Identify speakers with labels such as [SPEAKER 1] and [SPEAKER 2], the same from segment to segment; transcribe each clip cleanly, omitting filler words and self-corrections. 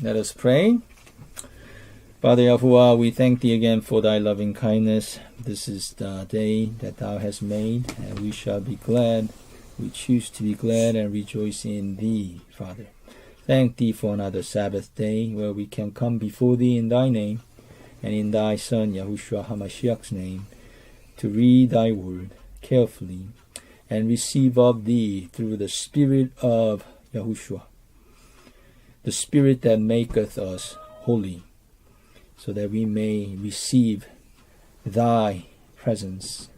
[SPEAKER 1] Let us pray. Father Yahuwah, we thank thee again for thy loving kindness. This is the day that thou hast made, and we shall be glad. We choose to be glad and rejoice in thee, Father. Thank thee for another Sabbath day where we can come before thee in thy name and in thy Son, Yahushua HaMashiach's name, to read thy word carefully and receive of thee through the Spirit of Yahushua, the Spirit that maketh us holy, so that we may receive thy presence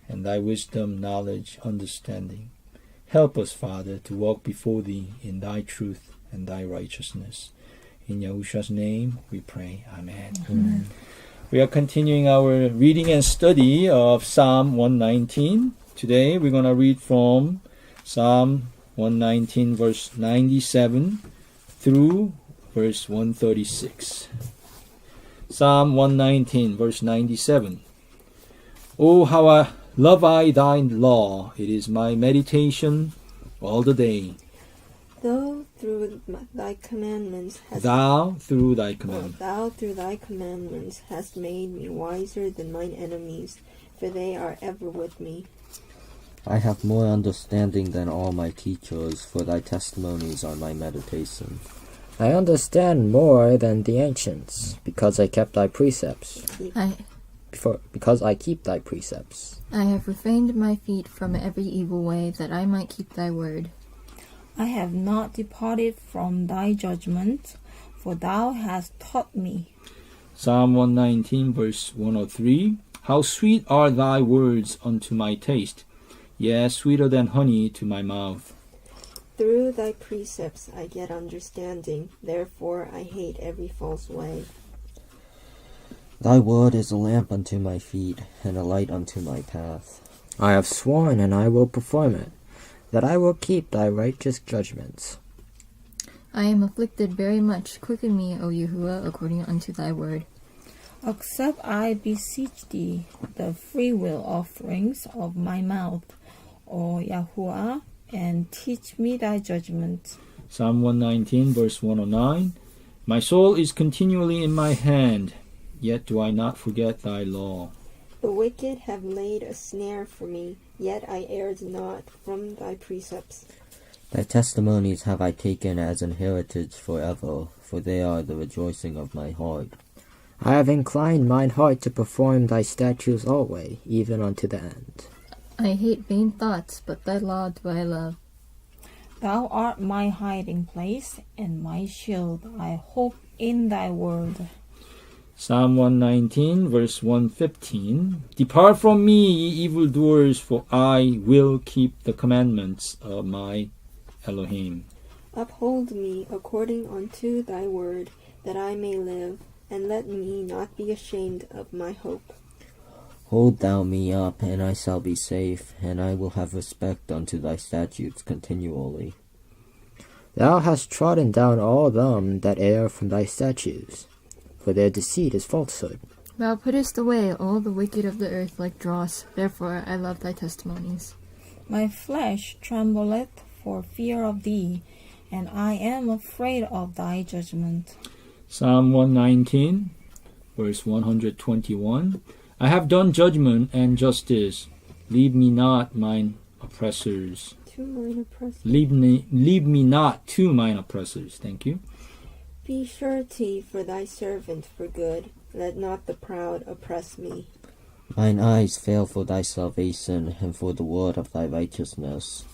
[SPEAKER 1] and thy wisdom, knowledge, understanding. Help us, Father, to walk before thee in thy truth and thy righteousness. In Yahushua's name we pray. Amen.
[SPEAKER 2] Amen.
[SPEAKER 1] We are continuing our reading and study of Psalm 119. Today we're going to read from Psalm 119 verse 97 through verse 136. Psalm 119 verse 97. Oh, how love I thy law, it is my meditation all the day.
[SPEAKER 2] Thou through thy commandments hast made me wiser than mine enemies, for they are ever with me.
[SPEAKER 3] I have more understanding than all my teachers, for thy testimonies are my meditation.
[SPEAKER 4] I understand more than the ancients, because I kept thy precepts. Because I keep thy precepts.
[SPEAKER 5] I have refrained my feet from every evil way, that I might keep thy word.
[SPEAKER 6] I have not departed from thy judgment, for thou hast taught me.
[SPEAKER 1] Psalm 119 verse 103. How sweet are thy words unto my taste, yea, sweeter than honey to my mouth.
[SPEAKER 2] Through thy precepts I get understanding, therefore I hate every false way.
[SPEAKER 3] Thy word is a lamp unto my feet, and a light unto my path.
[SPEAKER 4] I have sworn, and I will perform it, that I will keep thy righteous judgments.
[SPEAKER 5] I am afflicted very much. Quicken me, O Yahuwah, according unto thy word.
[SPEAKER 6] Accept, I beseech thee, the freewill offerings of my mouth, O Yahuwah, and teach me thy judgments.
[SPEAKER 1] Psalm 119 verse 109. My soul is continually in my hand, yet do I not forget thy law.
[SPEAKER 2] The wicked have laid a snare for me, yet I erred not from thy precepts.
[SPEAKER 3] Thy testimonies have I taken as an heritage forever, for they are the rejoicing of my heart.
[SPEAKER 4] I have inclined mine heart to perform thy statutes always, even unto the end.
[SPEAKER 5] I hate vain thoughts, but thy law do I love.
[SPEAKER 6] Thou art my hiding place and my shield. I hope in thy word.
[SPEAKER 1] Psalm 119 verse 115. Depart from me, ye evildoers, for I will keep the commandments of my Elohim.
[SPEAKER 2] Uphold me according unto thy word, that I may live, and let me not be ashamed of my hope.
[SPEAKER 3] Hold thou me up, and I shall be safe, and I will have respect unto thy statutes continually.
[SPEAKER 4] Thou hast trodden down all them that err from thy statutes, for their deceit is falsehood.
[SPEAKER 5] Thou puttest away all the wicked of the earth like dross, therefore I love thy testimonies.
[SPEAKER 6] My flesh trembleth for fear of thee, and I am afraid of thy judgment.
[SPEAKER 1] Psalm 119 verse 121. I have done judgment and justice. Leave me not mine oppressors.
[SPEAKER 2] To mine oppressors.
[SPEAKER 1] Leave me not to mine oppressors. Thank you.
[SPEAKER 2] Be surety for thy servant for good. Let not the proud oppress me.
[SPEAKER 3] Mine eyes fail for thy salvation, and for the word of thy righteousness.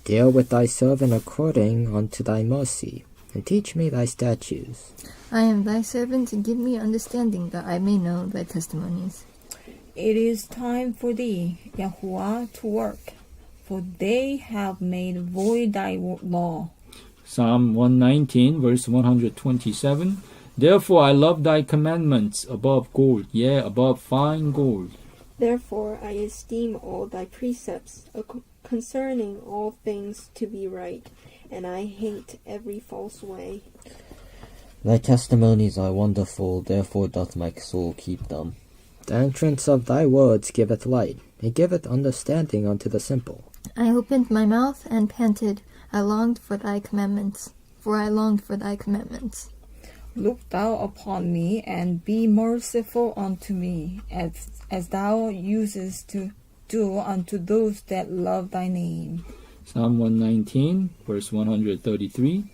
[SPEAKER 4] Deal with thy servant according unto thy mercy, and teach me thy statutes.
[SPEAKER 5] I am thy servant, and give me understanding, that I may know thy testimonies.
[SPEAKER 6] It is time for thee, Yahuwah, to work, for they have made void thy law.
[SPEAKER 1] Psalm 119 verse 127. Therefore I love thy commandments above gold, yea, above fine gold.
[SPEAKER 2] Therefore I esteem all thy precepts, concerning all things to be right, and I hate every false way.
[SPEAKER 3] Thy testimonies are wonderful, therefore doth my soul keep them.
[SPEAKER 4] The entrance of thy words giveth light, it giveth understanding unto the simple.
[SPEAKER 5] I opened my mouth and panted. I longed for thy commandments, for I longed for thy commandments.
[SPEAKER 6] Look thou upon me, and be merciful unto me, as thou usest to do unto those that love thy name.
[SPEAKER 1] Psalm 119, verse 133.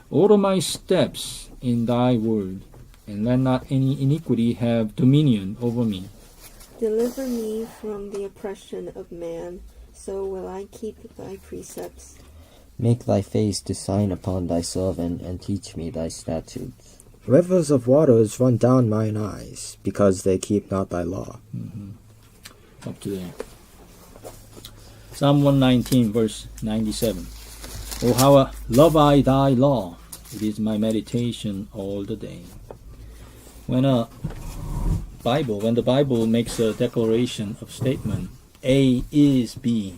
[SPEAKER 1] Order my steps in thy word, and let not any iniquity have dominion over me.
[SPEAKER 2] Deliver me from the oppression of man, so will I keep thy precepts.
[SPEAKER 3] Make thy face to shine upon thy servant, and teach me thy statutes.
[SPEAKER 4] Rivers of waters run down mine eyes, because they keep not thy law.
[SPEAKER 1] Up to there. Psalm 119, verse 97. Oh, how love I thy law! It is my meditation all the day. When the Bible makes a declaration of statement, A is B,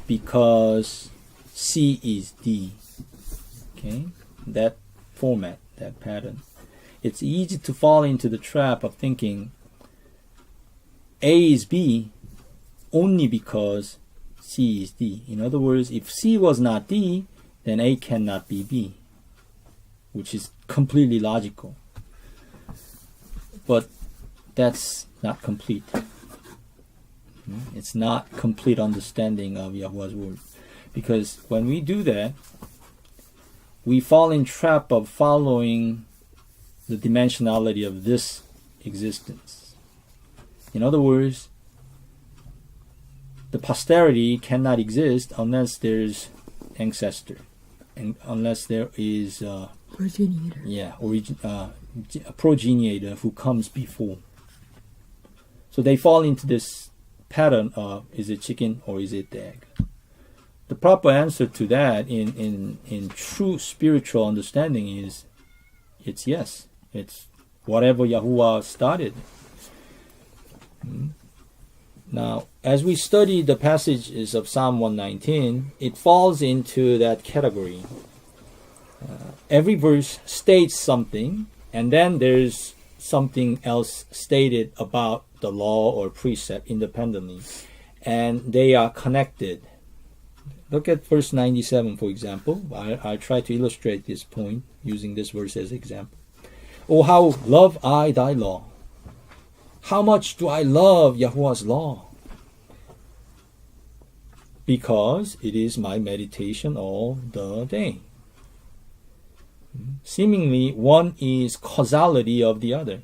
[SPEAKER 1] because C is D. Okay? That format, that pattern. It's easy to fall into the trap of thinking A is B only because C is D. In other words, if C was not D, then A cannot be B, which is completely logical. But that's not complete. It's not complete understanding of Yahuwah's word. Because when we do that, we fall in trap of following the dimensionality of this existence. In other words, the posterity cannot exist unless there's ancestor, and unless there is
[SPEAKER 5] Progenitor.
[SPEAKER 1] a progenitor who comes before. So they fall into this pattern of, is it chicken or is it the egg? The proper answer to that in true spiritual understanding is, it's yes. It's whatever Yahuwah started. Now, as we study the passages of Psalm 119, it falls into that category. Every verse states something, and then there's something else stated about the law or precept independently, and they are connected. Look at verse 97, for example. I try to illustrate this point using this verse as example. Oh, how love I thy law! How much do I love Yahuwah's law? Because it is my meditation all the day. Seemingly, one is causality of the other.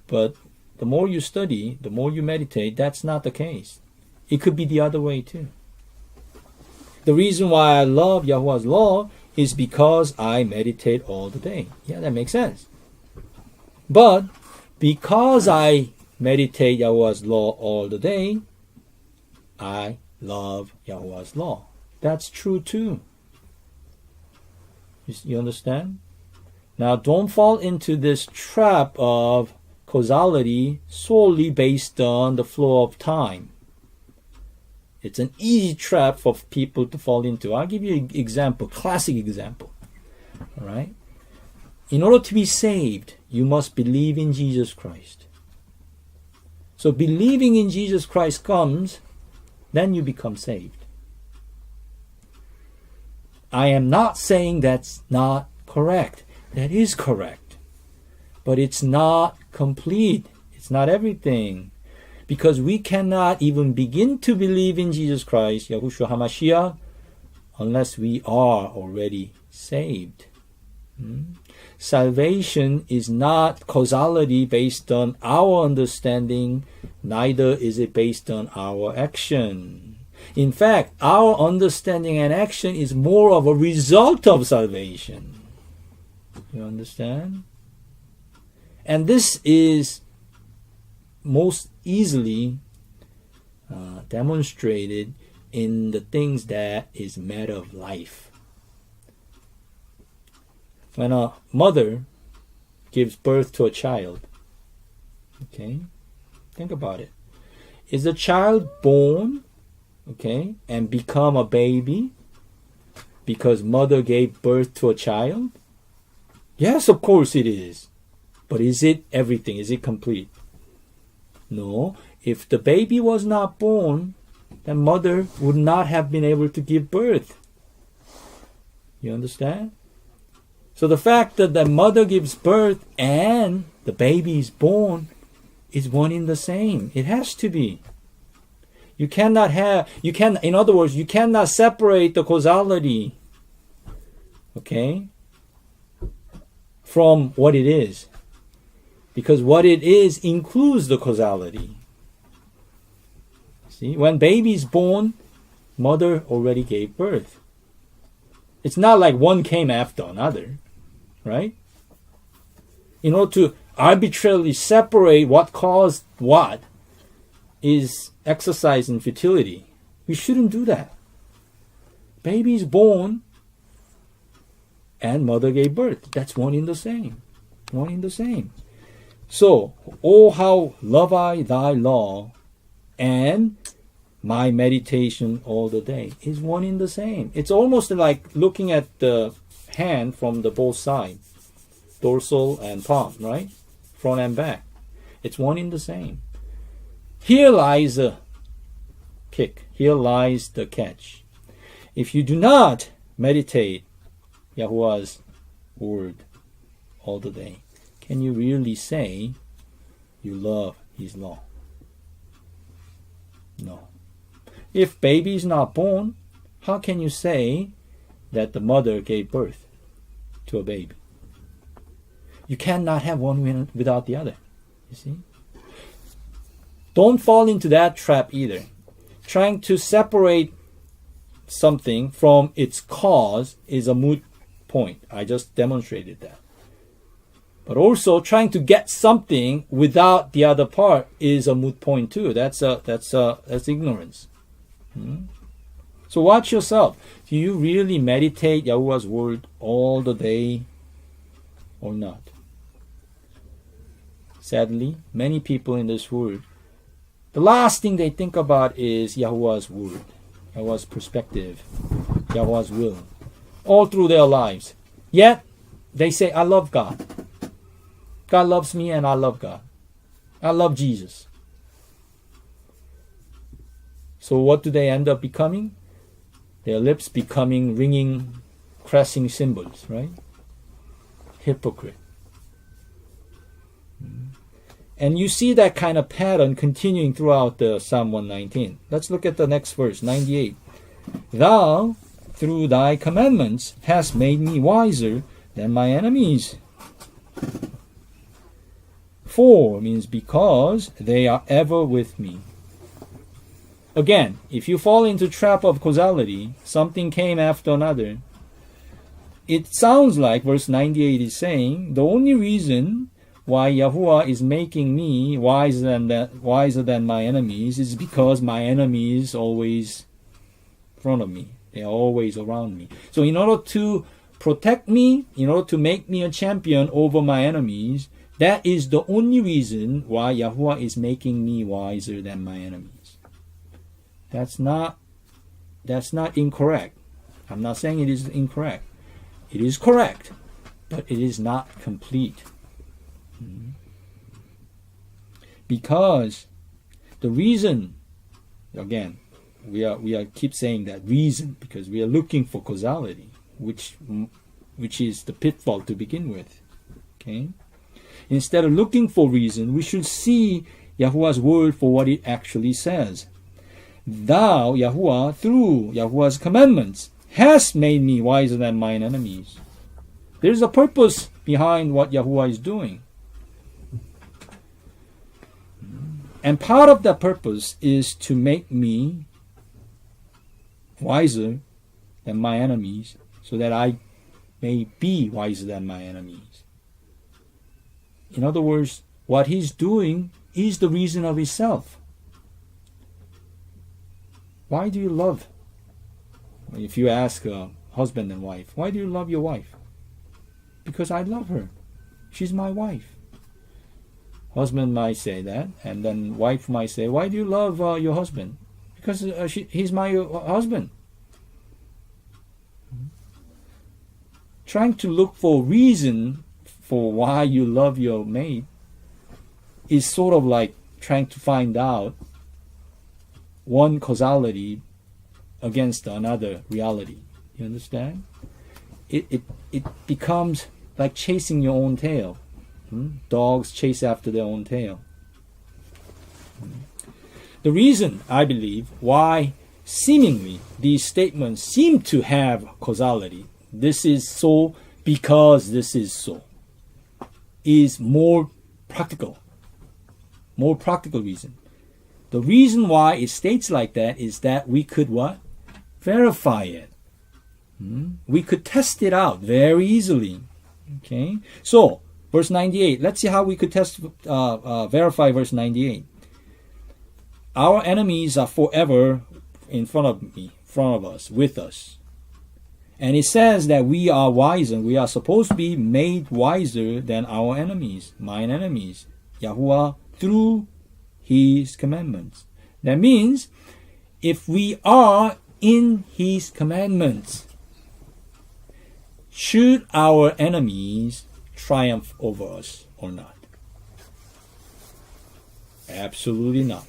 [SPEAKER 1] But the more you study, the more you meditate, that's not the case. It could be the other way too. The reason why I love Yahuwah's law is because I meditate all the day. Yeah, that makes sense. But because I meditate Yahuwah's law all the day, I love Yahuwah's law. That's true too. You understand? Now, don't fall into this trap of causality solely based on the flow of time. It's an easy trap for people to fall into. I'll give you an example, classic example. All right? In order to be saved, you must believe in Jesus Christ. So believing in Jesus Christ comes, then you become saved. I am not saying that's not correct. That is correct. But it's not complete. It's not everything. Because we cannot even begin to believe in Jesus Christ, Yahushua HaMashiach, unless we are already saved. Salvation is not causality based on our understanding, neither is it based on our action. In fact, our understanding and action is more of a result of salvation. You understand? And this is most easily demonstrated in the things that is matter of life. When a mother gives birth to a child, okay, think about it. Is the child born, okay, and become a baby because mother gave birth to a child? Yes, of course it is. But is it everything? Is it complete? No. If the baby was not born, the mother would not have been able to give birth. You understand? So the fact that the mother gives birth and the baby is born is one in the same. It has to be. In other words, you cannot separate the causality, okay, from what it is. Because what it is includes the causality. See, when baby is born, mother already gave birth. It's not like one came after another, right? In order to arbitrarily separate what caused what is exercise in futility. We shouldn't do that. Baby is born and mother gave birth. That's one in the same. One in the same. So, oh, how love I thy law, and my meditation all the day is one in the same. It's almost like looking at the hand from the both sides, dorsal and palm, right? Front and back. It's one in the same. Here lies the kick. Here lies the catch. If you do not meditate Yahuwah's word all the day, can you really say you love his law? No. If baby is not born, how can you say that the mother gave birth to a baby? You cannot have one without the other. You see? Don't fall into that trap either. Trying to separate something from its cause is a moot point. I just demonstrated that. But also trying to get something without the other part is a moot point too. That's ignorance. So watch yourself. Do you really meditate Yahuwah's word all the day or not? Sadly, many people in this world, the last thing they think about is Yahuwah's word, Yahuwah's perspective, Yahuwah's will, all through their lives. Yet, they say, I love God. God loves me and I love God. I love Jesus. So what do they end up becoming? Their lips becoming ringing, crashing cymbals, right? Hypocrite. And you see that kind of pattern continuing throughout the Psalm 119. Let's look at the next verse, 98. Thou, through thy commandments, hast made me wiser than my enemies. For means because they are ever with me. Again, if you fall into trap of causality, something came after another, it sounds like verse 98 is saying, the only reason why Yahuwah is making me wiser than my enemies is because my enemies always in front of me. They are always around me. So in order to protect me, in order to make me a champion over my enemies, that is the only reason why Yahuwah is making me wiser than my enemies. That's not incorrect. I'm not saying it is incorrect. It is correct, but it is not complete. Because the reason, again, we are keep saying that reason because we are looking for causality, which is the pitfall to begin with. Okay? Instead of looking for reason, we should see Yahuwah's word for what it actually says. Thou, Yahuwah, through Yahuwah's commandments, hast made me wiser than mine enemies. There's a purpose behind what Yahuwah is doing. And part of that purpose is to make me wiser than my enemies so that I may be wiser than my enemies. In other words, what he's doing is the reason of himself. Why do you love? If you ask a husband and wife, why do you love your wife? Because I love her. She's my wife. Husband might say that, and then wife might say, why do you love your husband? Because he's my husband. Trying to look for reason for why you love your mate is sort of like trying to find out one causality against another reality. You understand? it becomes like chasing your own tail. Dogs chase after their own tail. The reason, I believe, why seemingly these statements seem to have causality, this is so because this is so, is more practical. More practical reason. The reason why it states like that is that we could what? Verify it. We could test it out very easily. Okay, so verse 98. Let's see how we could verify verse 98. Our enemies are forever in front of us, with us. And it says that we are wiser. We are supposed to be made wiser than our enemies, mine enemies, Yahuwah, through His commandments. That means if we are in His commandments, should our enemies triumph over us or not? Absolutely not.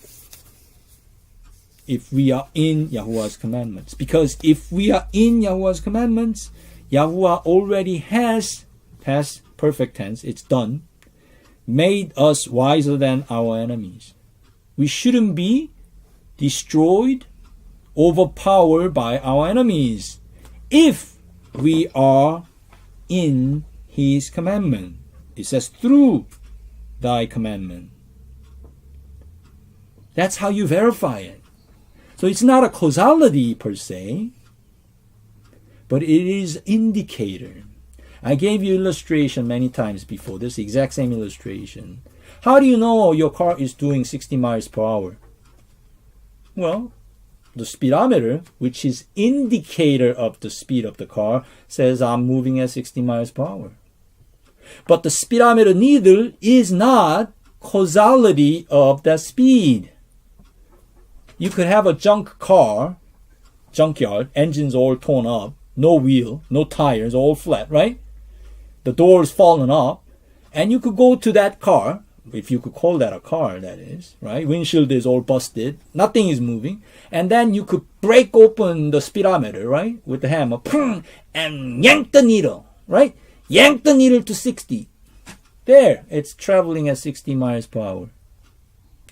[SPEAKER 1] If we are in Yahuwah's commandments. Because if we are in Yahuwah's commandments, Yahuwah already has, past perfect tense, it's done, made us wiser than our enemies. We shouldn't be destroyed, overpowered by our enemies if we are in His commandment. It says, through thy commandment. That's how you verify it. So it's not a causality per se, but it is indicator. I gave you illustration many times before, this exact same illustration. How do you know your car is doing 60 miles per hour? Well, the speedometer, which is indicator of the speed of the car, says I'm moving at 60 miles per hour. But the speedometer needle is not causality of that speed. You could have a junk car, junkyard, engines all torn up, no wheel, no tires, all flat, right? The door's fallen off, and you could go to that car, if you could call that a car, that is, right? Windshield is all busted, nothing is moving, and then you could break open the speedometer, right? With the hammer, and yank the needle, right? Yank the needle to 60. There, it's traveling at 60 miles per hour.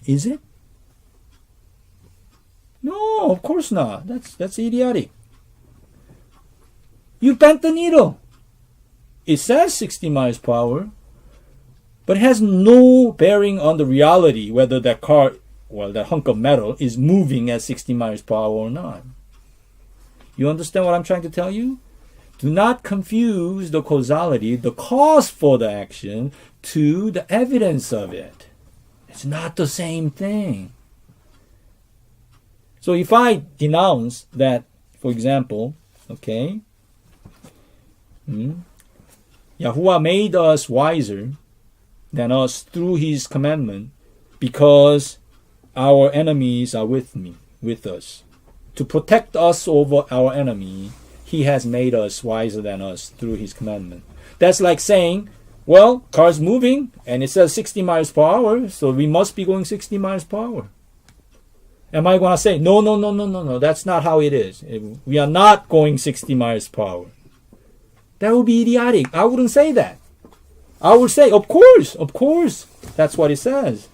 [SPEAKER 1] Is it? No, of course not. That's idiotic. You bent the needle. It says 60 miles per hour, but it has no bearing on the reality whether that car, well, that hunk of metal is moving at 60 miles per hour or not. You understand what I'm trying to tell you? Do not confuse the causality, the cause for the action, to the evidence of it. It's not the same thing. So if I denounce that, for example, okay, Yahuwah made us wiser than us through His commandment because our enemies are with us. To protect us over our enemy, He has made us wiser than us through His commandment. That's like saying, well, car's moving and it says 60 miles per hour, so we must be going 60 miles per hour. Am I going to say, no, that's not how it is. We are not going 60 miles per hour. That would be idiotic. I wouldn't say that. I would say, of course, that's what it says.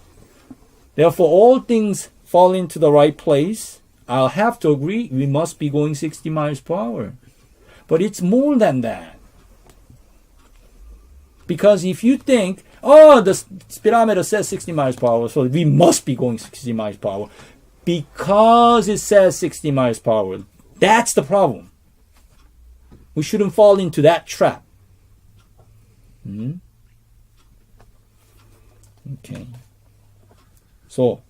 [SPEAKER 1] Therefore, all things fall into the right place. I'll have to agree, we must be going 60 miles per hour. But it's more than that. Because if you think, oh, the speedometer says 60 miles per hour, so we must be going 60 miles per hour. Because it says 60 miles per hour. That's the problem. We shouldn't fall into that trap. Okay. So,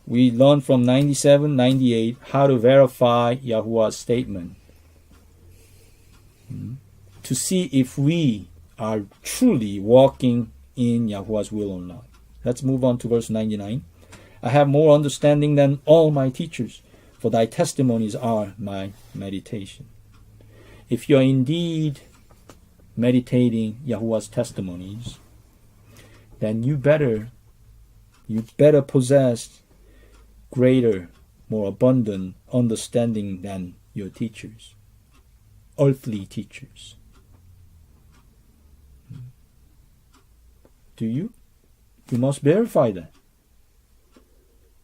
[SPEAKER 1] we learned from 97, 98 how to verify Yahuwah's statement. To see if we are truly walking in Yahuwah's will or not. Let's move on to verse 99. I have more understanding than all my teachers, for thy testimonies are my meditation. If you are indeed meditating Yahuwah's testimonies, then you better possess greater, more abundant understanding than your teachers. earthly teachers. Do you? You must verify that.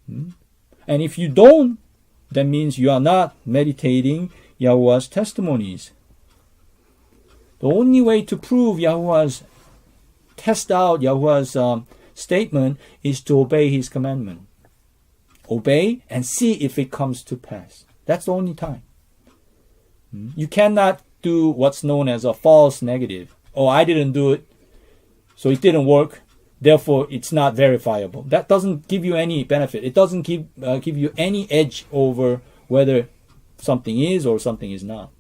[SPEAKER 1] And if you don't, that means you are not meditating Yahuwah's testimonies. The only way to prove test out Yahuwah's statement is to obey his commandment. Obey and see if it comes to pass. That's the only time. You cannot do what's known as a false negative. Oh, I didn't do it, so it didn't work. Therefore, it's not verifiable. That doesn't give you any benefit. It doesn't give you any edge over whether something is or something is not.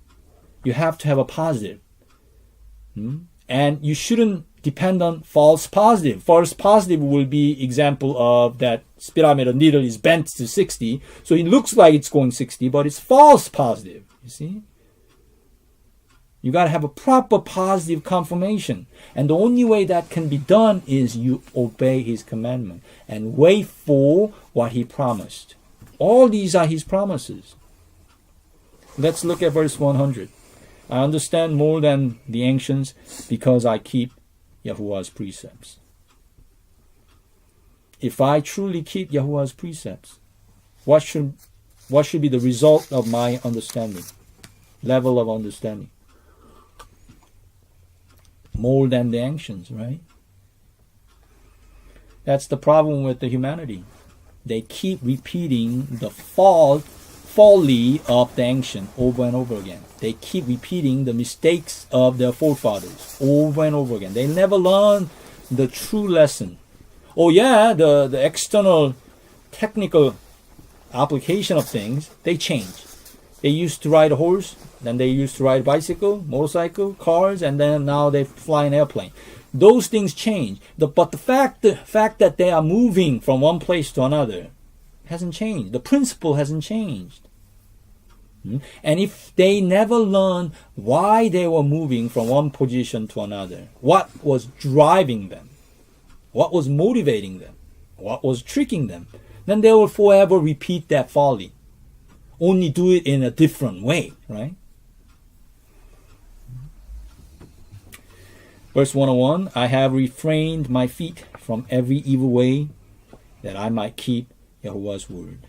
[SPEAKER 1] You have to have a positive. And you shouldn't depend on false positive. False positive will be example of that speedometer needle is bent to 60. So it looks like it's going 60, but it's false positive. You see? You got to have a proper positive confirmation. And the only way that can be done is you obey his commandment and wait for what he promised. All these are his promises. Let's look at verse 100. I understand more than the ancients because I keep Yahuwah's precepts. If I truly keep Yahuwah's precepts, what should be the result of my understanding? Level of understanding. More than the ancients, right? That's the problem with the humanity. They keep repeating the folly of the ancient over and over again. They keep repeating the mistakes of their forefathers over and over again. They never learn the true lesson. Oh yeah, the external technical application of things, they change. They used to ride a horse, then they used to ride a bicycle, motorcycle, cars, and then now they fly an airplane. Those things change. But the fact that they are moving from one place to another hasn't changed. The principle hasn't changed. And if they never learn why they were moving from one position to another, what was driving them, what was motivating them, what was tricking them, then they will forever repeat that folly. Only do it in a different way, right? Verse 101, I have refrained my feet from every evil way that I might keep Yahuwah's word.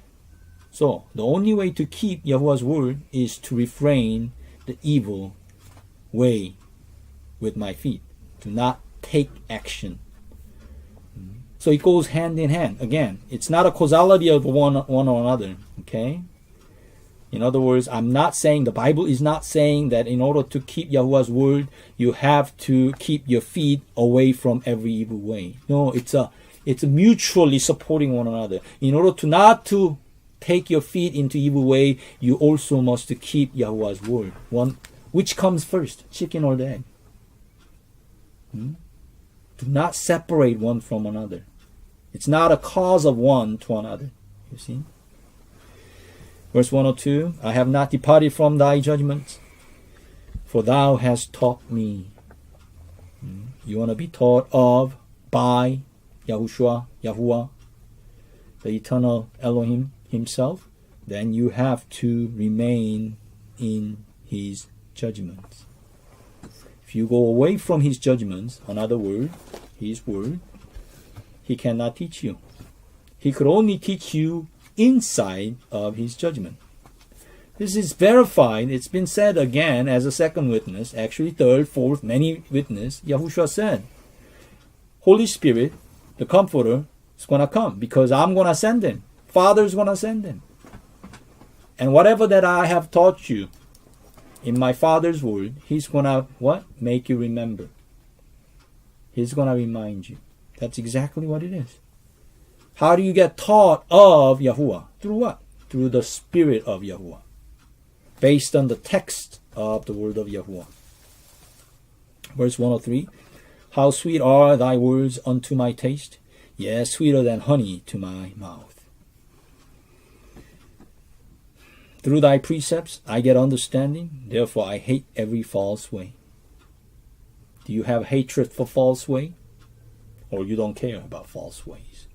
[SPEAKER 1] So, the only way to keep Yahuwah's word is to refrain the evil way with my feet. To not take action. So it goes hand in hand. Again, it's not a causality of one or another. Okay? In other words, I'm not saying, the Bible is not saying that in order to keep Yahuwah's word, you have to keep your feet away from every evil way. No, it's mutually supporting one another. In order to not to take your feet into evil way, you also must to keep Yahuwah's word. Which comes first, chicken or the egg? Do not separate one from another. It's not a cause of one to another. You see? Verse 102, I have not departed from thy judgments, for thou hast taught me. You want to be taught of by Yahuwah, the eternal Elohim himself, then you have to remain in his judgments. If you go away from his judgments, another word, his word, he cannot teach you. He could only teach you inside of his judgment. This is verified. It's been said again as a second witness, actually third, fourth, many witness. Yahushua said, Holy Spirit, the Comforter, is going to come because I'm going to send him. Father's going to send him. And whatever that I have taught you in my Father's word, he's going to what? Make you remember. He's going to remind you. That's exactly what it is. How do you get taught of Yahuwah? Through what? Through the Spirit of Yahuwah. Based on the text of the word of Yahuwah. Verse 103. How sweet are thy words unto my taste, yes, sweeter than honey to my mouth. Through thy precepts I get understanding, therefore I hate every false way. Do you have hatred for false way? Or you don't care about false ways?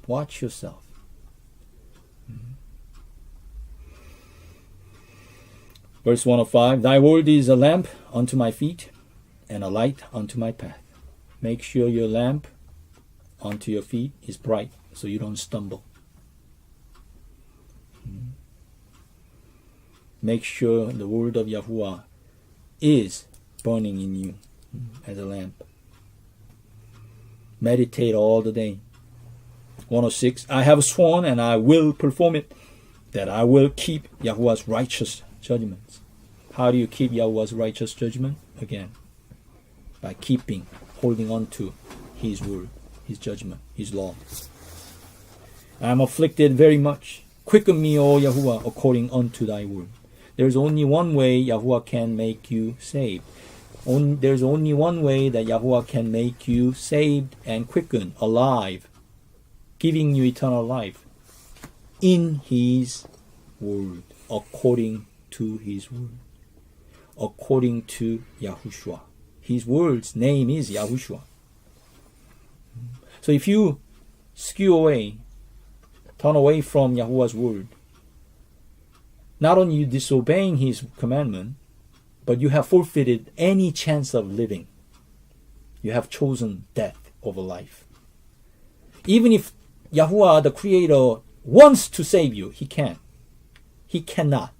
[SPEAKER 1] Watch yourself. Verse 105, Thy word is a lamp unto my feet and a light unto my path. Make sure your lamp onto your feet is bright so you don't stumble. Make sure the word of Yahuwah is burning in you as a lamp. Meditate all the day. 106, I have sworn and I will perform it, that I will keep Yahuwah's righteous judgments. How do you keep Yahuwah's righteous judgment? Again, by holding on to His word, His judgment, His law. I am afflicted very much. Quicken me, O Yahuwah, according unto thy word. There's only one way Yahuwah can make you saved. There's only one way that Yahuwah can make you saved and quickened, alive, giving you eternal life. In His word, according to His word, according to Yahushua. His word's name is Yahushua. So if you skew away, turn away from Yahuwah's word, not only you disobeying His commandment, but you have forfeited any chance of living. You have chosen death over life. Even if Yahuwah, the Creator, wants to save you, He can't. He cannot.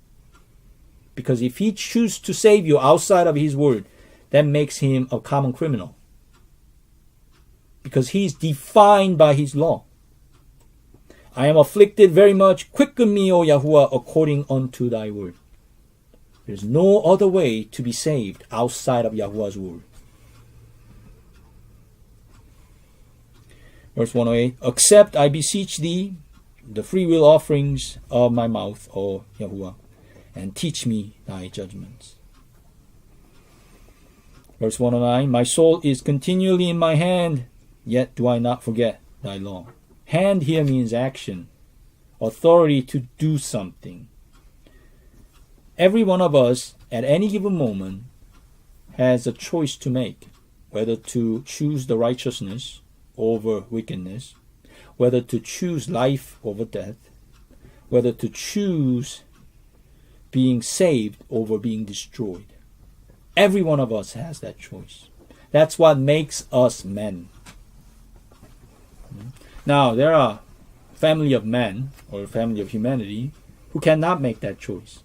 [SPEAKER 1] Because if He chooses to save you outside of His word, that makes Him a common criminal. Because He is defined by His law. I am afflicted very much. Quicken me, O Yahuwah, according unto thy word. There's no other way to be saved outside of Yahuwah's word. Verse 108, Accept, I beseech thee, the freewill offerings of my mouth, O Yahuwah, and teach me thy judgments. Verse 109, My soul is continually in my hand, yet do I not forget thy law. Hand here means action, authority to do something. Every one of us at any given moment has a choice to make, whether to choose the righteousness over wickedness, whether to choose life over death, whether to choose being saved over being destroyed. Every one of us has that choice. That's what makes us men. Now, there are family of men or family of humanity who cannot make that choice.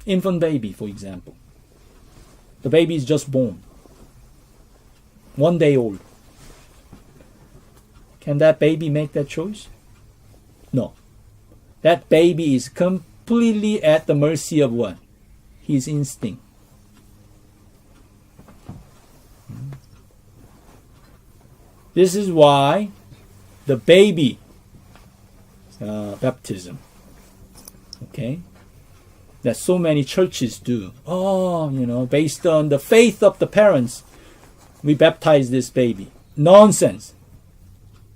[SPEAKER 1] Infant baby, for example. The baby is just born. 1 day old. Can that baby make that choice? No. That baby is completely at the mercy of what? His instinct. This is why the baby baptism, okay, that so many churches do. Based on the faith of the parents, we baptize this baby. Nonsense.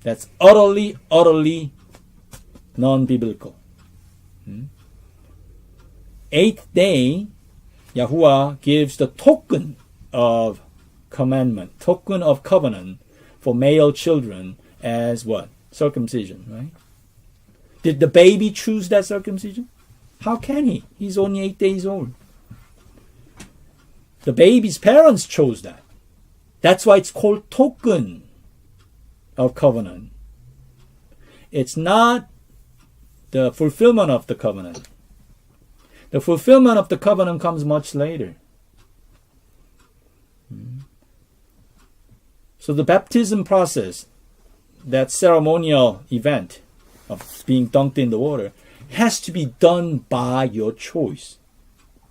[SPEAKER 1] That's utterly non-biblical. 8th day, Yahuwah gives the token of commandment, token of covenant for male children as what? Circumcision, right? Did the baby choose that circumcision? How can he? He's only 8 days old. The baby's parents chose that. That's why it's called token of covenant. It's not the fulfillment of the covenant. The fulfillment of the covenant comes much later. So the baptism process, that ceremonial event of being dunked in the water, has to be done by your choice.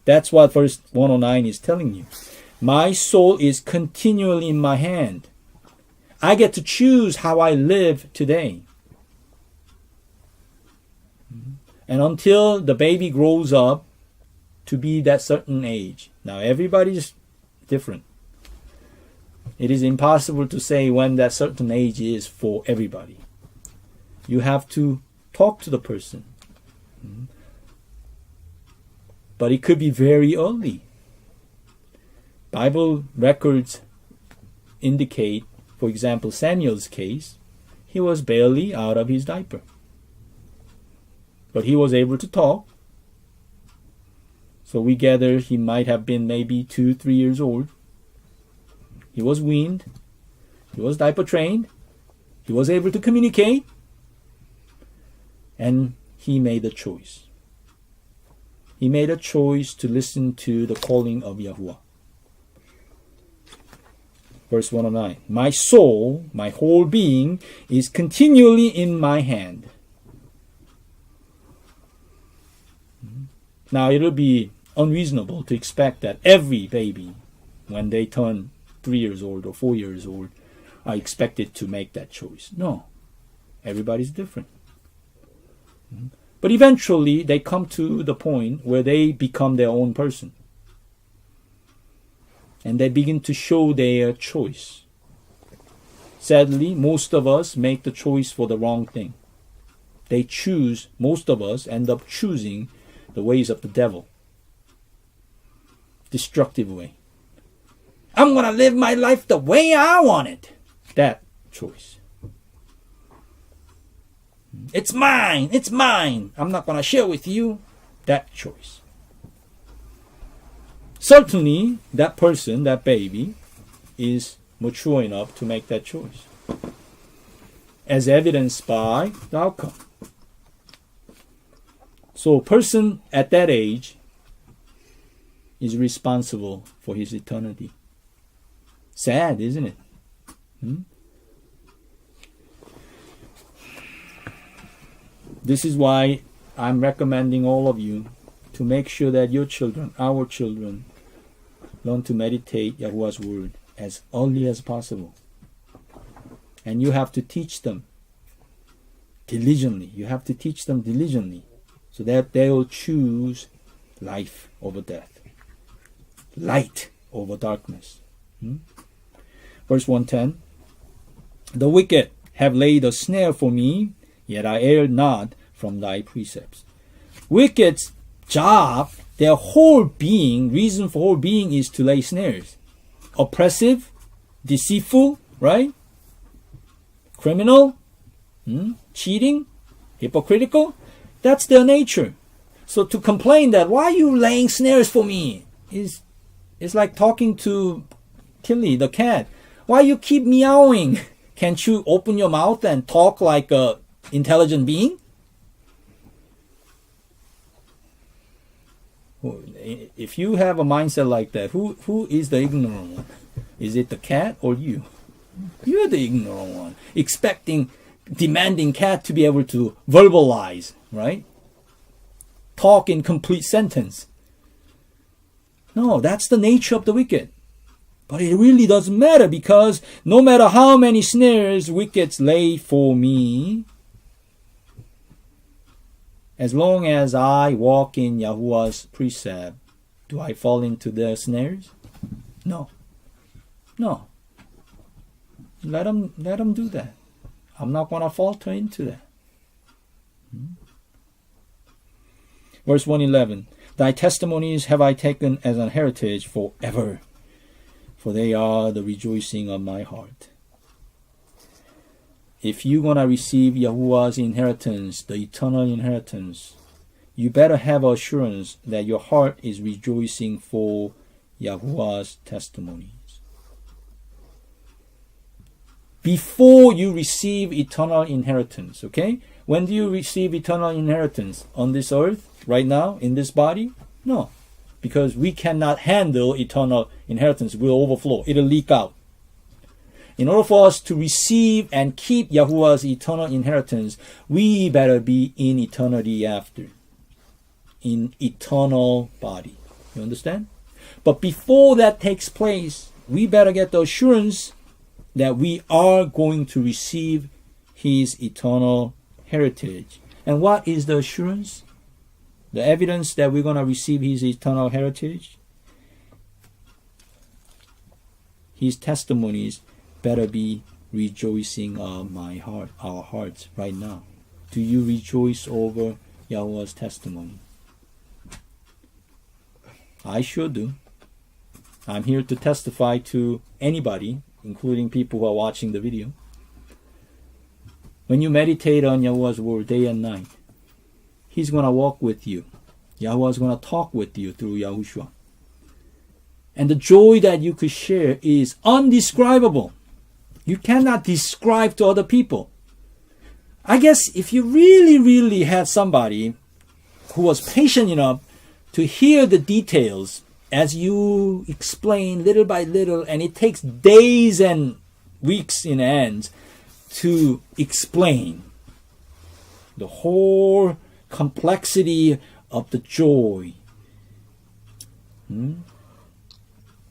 [SPEAKER 1] That's what verse 109 is telling you. My soul is continually in my hand. I get to choose how I live today. And until the baby grows up to be that certain age. Now everybody's different. It is impossible to say when that certain age is for everybody. You have to talk to the person. But it could be very early. Bible records indicate, for example, Samuel's case, he was barely out of his diaper. But he was able to talk. So we gather he might have been maybe 2-3 years old. He was weaned. He was diaper trained. He was able to communicate. And he made a choice. He made a choice to listen to the calling of Yahuwah. Verse 109. My soul, my whole being, is continually in my hand. Now it'll be unreasonable to expect that every baby, when they turn 3 years old or 4 years old, are expected to make that choice. No. Everybody's different. But eventually they come to the point where they become their own person. And they begin to show their choice. Sadly, most of us make the choice for the wrong thing. Most of us end up choosing the ways of the devil. Destructive way. I'm going to live my life the way I want it. That choice. It's mine. It's mine. I'm not going to share with you. That choice. Certainly, that person, that baby, is mature enough to make that choice. As evidenced by the outcome. So a person at that age is responsible for his eternity. Sad, isn't it? This is why I'm recommending all of you to make sure that your children, our children, learn to meditate Yahuwah's word as early as possible. And you have to teach them diligently. You have to teach them diligently so that they will choose life over death, light over darkness. Verse 110, the wicked have laid a snare for me, yet I err not from thy precepts. Wicked's job, their whole being, reason for whole being is to lay snares. Oppressive, deceitful, right? Criminal, cheating, hypocritical. That's their nature. So to complain that, why are you laying snares for me? Is like talking to Tilly, the cat. Why you keep meowing? Can't you open your mouth and talk like a intelligent being? If you have a mindset like that, who is the ignorant one? Is it the cat or you? You're the ignorant one. Demanding cat to be able to verbalize, right? Talk in complete sentence. No, that's the nature of the wicked. But it really doesn't matter, because no matter how many snares wicked lay for me, as long as I walk in Yahuwah's precept, do I fall into their snares? No. Let them do that. I'm not going to falter into that. Verse 111, thy testimonies have I taken as an heritage forever, for they are the rejoicing of my heart. If you're going to receive Yahuwah's inheritance, the eternal inheritance, you better have assurance that your heart is rejoicing for Yahuwah's testimonies. Before you receive eternal inheritance, okay? When do you receive eternal inheritance? On this earth? Right now? In this body? No. Because we cannot handle eternal inheritance. It will overflow. It'll leak out. In order for us to receive and keep Yahuwah's eternal inheritance, we better be in eternity after. In eternal body. You understand? But before that takes place, we better get the assurance that we are going to receive His eternal heritage. And what is the assurance? The evidence that we're going to receive His eternal heritage? His testimonies better be rejoicing of my heart, our hearts right now. Do you rejoice over Yahweh's testimony? I sure do. I'm here to testify to anybody, including people who are watching the video. When you meditate on Yahweh's word day and night, He's going to walk with you. Yahweh is going to talk with you through Yahushua. And the joy that you could share is undescribable. You cannot describe to other people. I guess if you really had somebody who was patient enough to hear the details as you explain little by little, and it takes days and weeks in end to explain the whole complexity of the joy,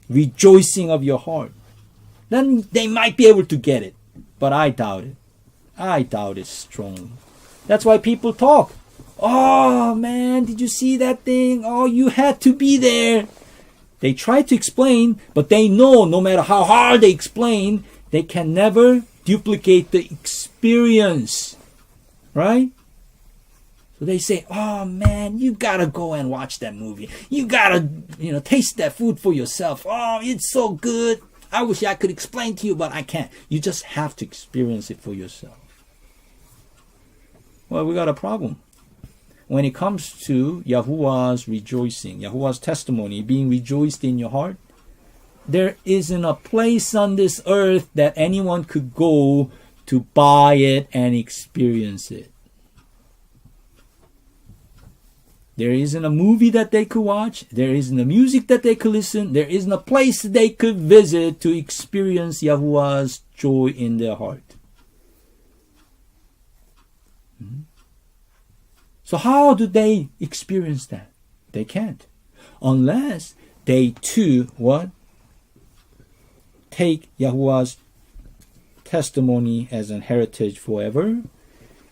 [SPEAKER 1] rejoicing of your heart, then they might be able to get it. But I doubt it. I doubt it strongly. That's why people talk. Oh man, did you see that thing? Oh, you had to be there. They try to explain, but they know no matter how hard they explain, they can never duplicate the experience. Right? So they say, oh man, you gotta go and watch that movie. You gotta, taste that food for yourself. Oh, it's so good. I wish I could explain to you, but I can't. You just have to experience it for yourself. Well, we got a problem. When it comes to Yahuwah's rejoicing, Yahuwah's testimony, being rejoiced in your heart, there isn't a place on this earth that anyone could go to buy it and experience it. There isn't a movie that they could watch. There isn't a music that they could listen. There isn't a place they could visit to experience Yahuwah's joy in their heart. So how do they experience that? They can't. Unless they too, take Yahuwah's testimony as an heritage forever,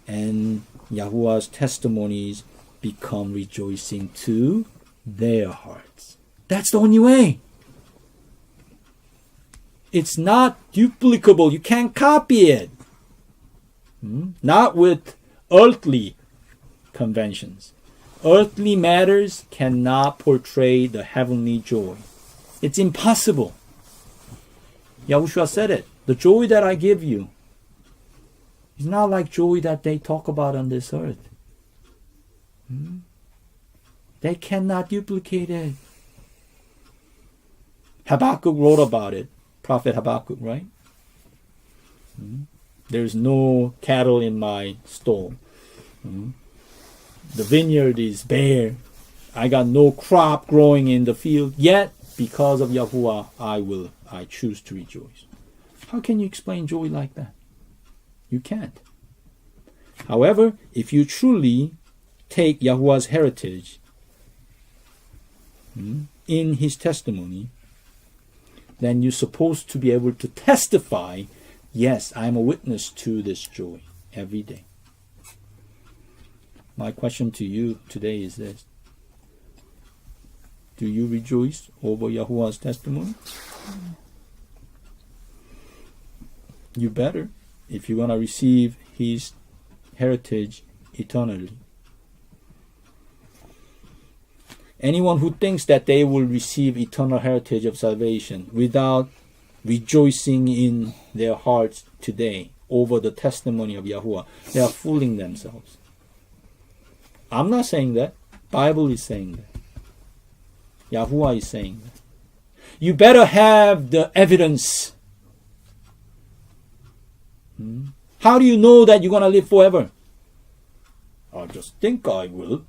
[SPEAKER 1] and Yahuwah's testimonies become rejoicing to their hearts. That's the only way. It's not duplicable. You can't copy it. Not with earthly conventions. Earthly matters cannot portray the heavenly joy. It's impossible. Yahushua said it. The joy that I give you is not like joy that they talk about on this earth. They cannot duplicate it. Habakkuk wrote about it. Prophet Habakkuk, right? There's no cattle in my stall. The vineyard is bare. I got no crop growing in the field. Yet, because of Yahuwah, I choose to rejoice. How can you explain joy like that? You can't. However, if you truly take Yahuwah's heritage in his testimony, then you're supposed to be able to testify, yes, I'm a witness to this joy every day. My question to you today is this. Do you rejoice over Yahuwah's testimony? You better, if you're going to receive his heritage eternally. Anyone who thinks that they will receive eternal heritage of salvation without rejoicing in their hearts today over the testimony of Yahuwah, they are fooling themselves. I'm not saying that. Bible is saying that. Yahuwah is saying that. You better have the evidence. How do you know that you're going to live forever? I just think I will.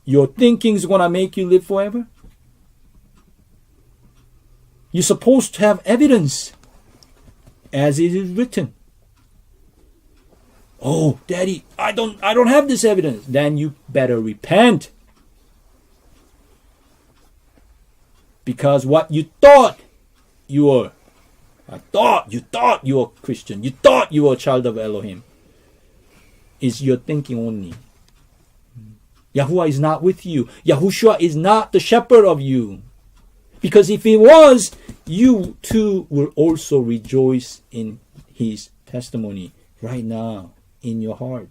[SPEAKER 1] Your thinking is going to make you live forever? You're supposed to have evidence as it is written. Oh, Daddy, I don't have this evidence. Then you better repent. Because what you thought you were, you thought you were Christian, you thought you were a child of Elohim, is your thinking only. Yahuwah is not with you. Yahushua is not the shepherd of you. Because if he was, you too will also rejoice in his testimony right now in your heart.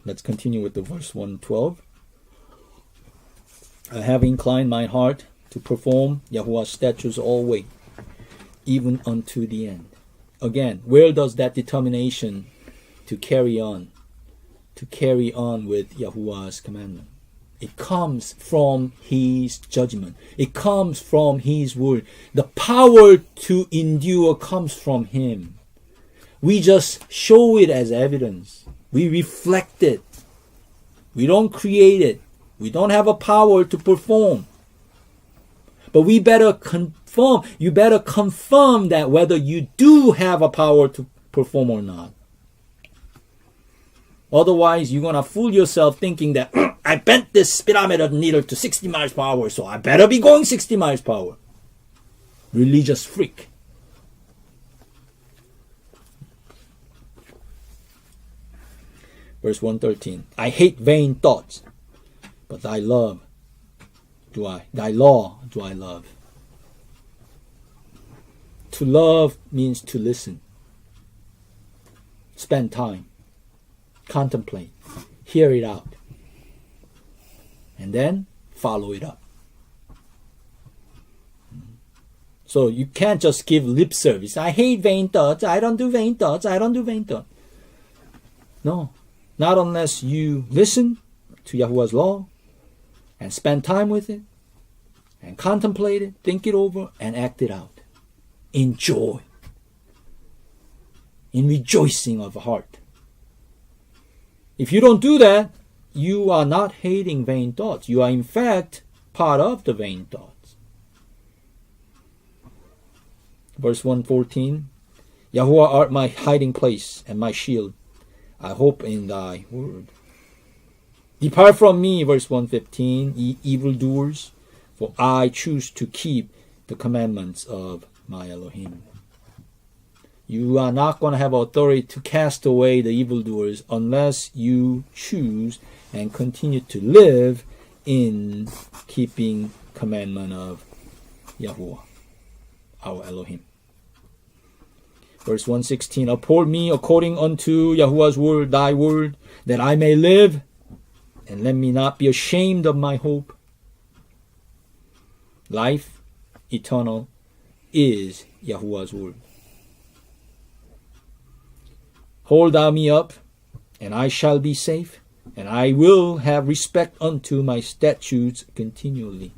[SPEAKER 1] Let's continue with the verse 112. I have inclined my heart to perform Yahuwah's statutes always, even unto the end. Again, where does that determination to carry on to carry on with Yahuwah's commandment. It comes from His judgment. It comes from His word. The power to endure comes from Him. We just show it as evidence. We reflect it. We don't create it. We don't have a power to perform. But we better confirm. You better confirm that whether you do have a power to perform or not. Otherwise, you're going to fool yourself thinking that I bent this speedometer needle to 60 miles per hour, so I better be going 60 miles per hour. Religious freak. Verse 113. I hate vain thoughts, but thy law do I love. To love means to listen. Spend time. Contemplate. Hear it out. And then follow it up. So you can't just give lip service. I hate vain thoughts. I don't do vain thoughts. I don't do vain thoughts. No. Not unless you listen to Yahuwah's law and spend time with it and contemplate it, think it over, and act it out. In joy. In rejoicing of the heart. If you don't do that, you are not hating vain thoughts. You are in fact part of the vain thoughts. Verse 114. Yahuwah art my hiding place and my shield. I hope in thy word. Depart from me, verse 115, ye evildoers, for I choose to keep the commandments of my Elohim. You are not going to have authority to cast away the evildoers unless you choose and continue to live in keeping commandment of Yahuwah, our Elohim. Verse 116, uphold me according unto Yahuwah's word, thy word, that I may live, and let me not be ashamed of my hope. Life eternal is Yahuwah's word. Hold thou me up, and I shall be safe, and I will have respect unto my statutes continually.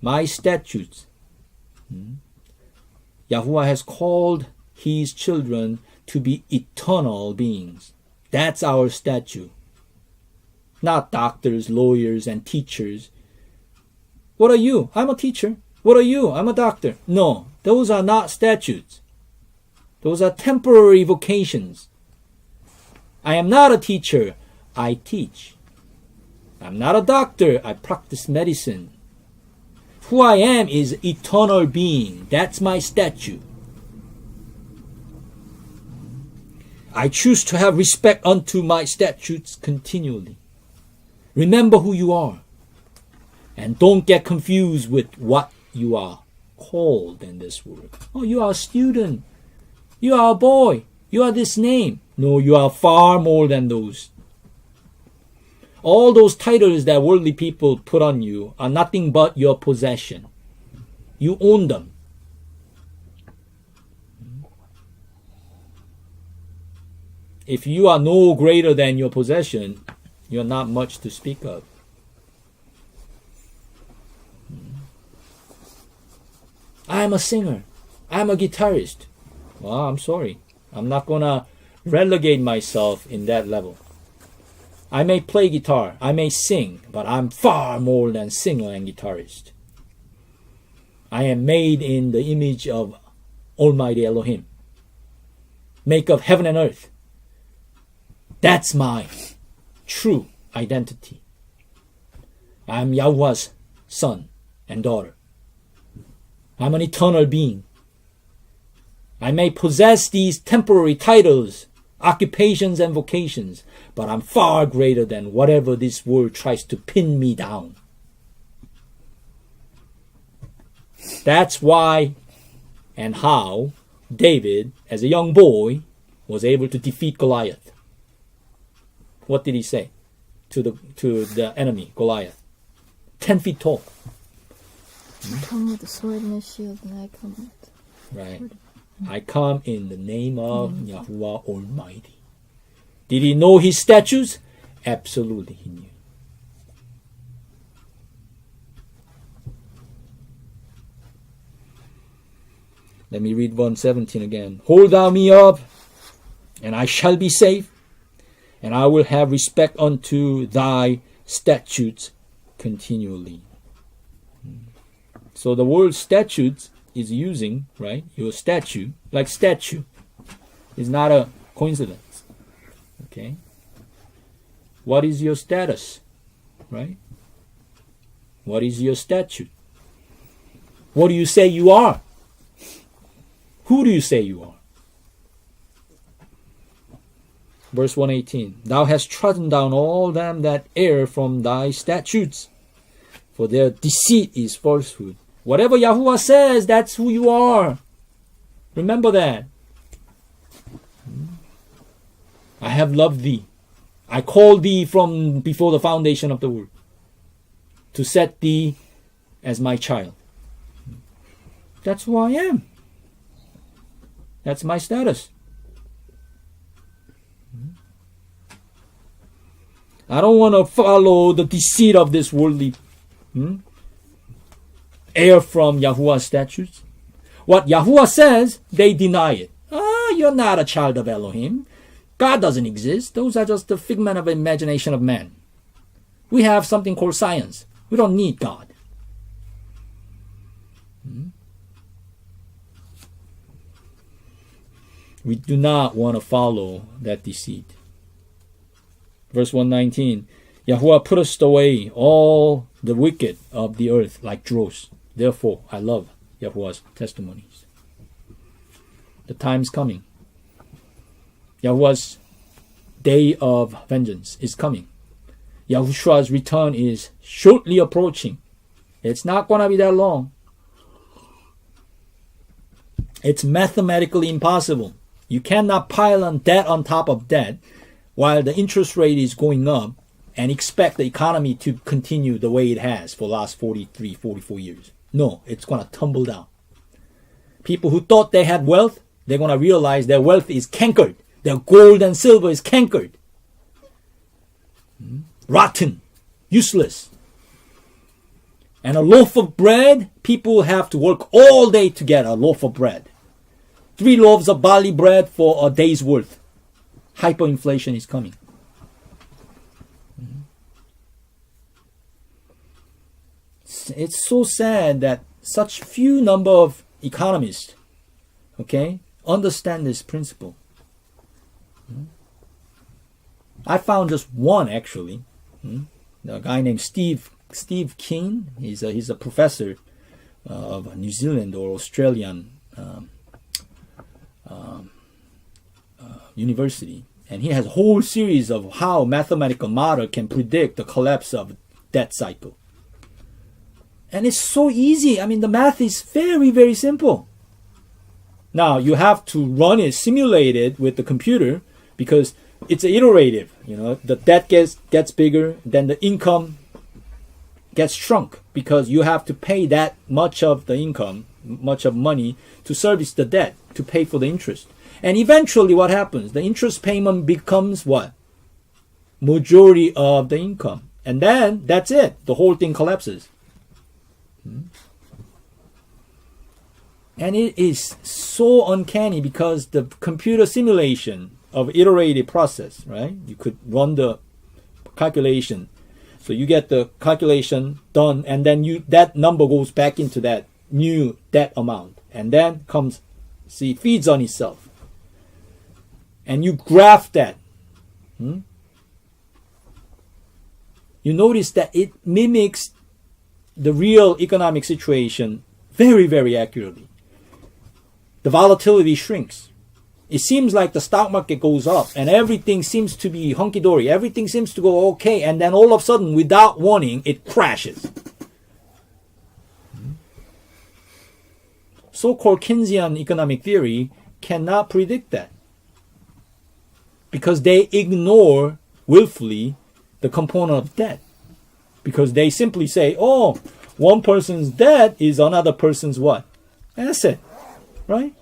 [SPEAKER 1] My statutes. Yahuwah has called His children to be eternal beings. That's our statute. Not doctors, lawyers, and teachers. What are you? I'm a teacher. What are you? I'm a doctor. No, those are not statutes. Those are temporary vocations. I am not a teacher. I teach. I'm not a doctor. I practice medicine. Who I am is eternal being. That's my statute. I choose to have respect unto my statutes continually. Remember who you are. And don't get confused with what you are called in this world. Oh, you are a student. You are a boy. You are this name. No, you are far more than those. All those titles that worldly people put on you are nothing but your possession. You own them. If you are no greater than your possession, you're not much to speak of. I'm a singer. I'm a guitarist. Well, I'm sorry. I'm not going to relegate myself in that level. I may play guitar. I may sing. But I'm far more than singer and guitarist. I am made in the image of Almighty Elohim. Make of heaven and earth. That's my true identity. I'm Yahuwah's son and daughter. I'm an eternal being. I may possess these temporary titles, occupations, and vocations, but I'm far greater than whatever this world tries to pin me down. That's why and how David, as a young boy, was able to defeat Goliath. What did he say to the enemy, Goliath? 10 feet tall.
[SPEAKER 5] I come with a sword and a shield, and I come with...
[SPEAKER 1] Right. I come in the name of Yahuwah Almighty. Did he know his statutes? Absolutely he knew. Let me read 1:17 again. Hold thou me up, and I shall be safe, and I will have respect unto thy statutes continually. So the word statutes is using, right, your statue, like statue. It's not a coincidence. Okay? What is your status? Right? What is your statute? What do you say you are? Who do you say you are? Verse 118. Thou hast trodden down all them that err from thy statutes, for their deceit is falsehood. Whatever Yahuwah says, that's who you are. Remember that. I have loved thee. I called thee from before the foundation of the world to set thee as my child. That's who I am. That's my status. I don't want to follow the deceit of this worldly err from Yahuwah's statutes. What Yahuwah says, they deny it. You're not a child of Elohim. God doesn't exist. Those are just the figment of imagination of man. We have something called science. We don't need God. We do not want to follow that deceit. Verse 119. Yahuwah puttest away all the wicked of the earth like dross. Therefore, I love Yahuwah's testimonies. The time's coming. Yahuwah's day of vengeance is coming. Yahushua's return is shortly approaching. It's not going to be that long. It's mathematically impossible. You cannot pile on debt on top of debt while the interest rate is going up and expect the economy to continue the way it has for the last 43, 44 years. No, it's going to tumble down. People who thought they had wealth, they're going to realize their wealth is cankered. Their gold and silver is cankered. Rotten. Useless. And a loaf of bread, people have to work all day to get a loaf of bread. 3 loaves of barley bread for a day's worth. Hyperinflation is coming. It's so sad that such few number of economists, understand this principle. I found just one actually. A guy named Steve Keen. He's a professor of New Zealand or Australian university, and he has a whole series of how mathematical model can predict the collapse of debt cycle. And it's so easy. I mean, the math is very, very simple. Now, you have to run it, simulate it with the computer because it's iterative. The debt gets bigger, then the income gets shrunk because you have to pay that much of the income, much of money to service the debt, to pay for the interest. And eventually what happens? The interest payment becomes what? Majority of the income. And then that's it. The whole thing collapses. And it is so uncanny because the computer simulation of iterative process, right? You could run the calculation. So you get the calculation done and then that number goes back into that new debt amount. And then feeds on itself. And you graph that. You notice that it mimics the real economic situation very, very accurately. The volatility shrinks. It seems like the stock market goes up and everything seems to be hunky-dory. Everything seems to go okay. And then all of a sudden, without warning, it crashes. So-called Keynesian economic theory cannot predict that. Because they ignore willfully the component of debt. Because they simply say, one person's debt is another person's what? Asset. Right?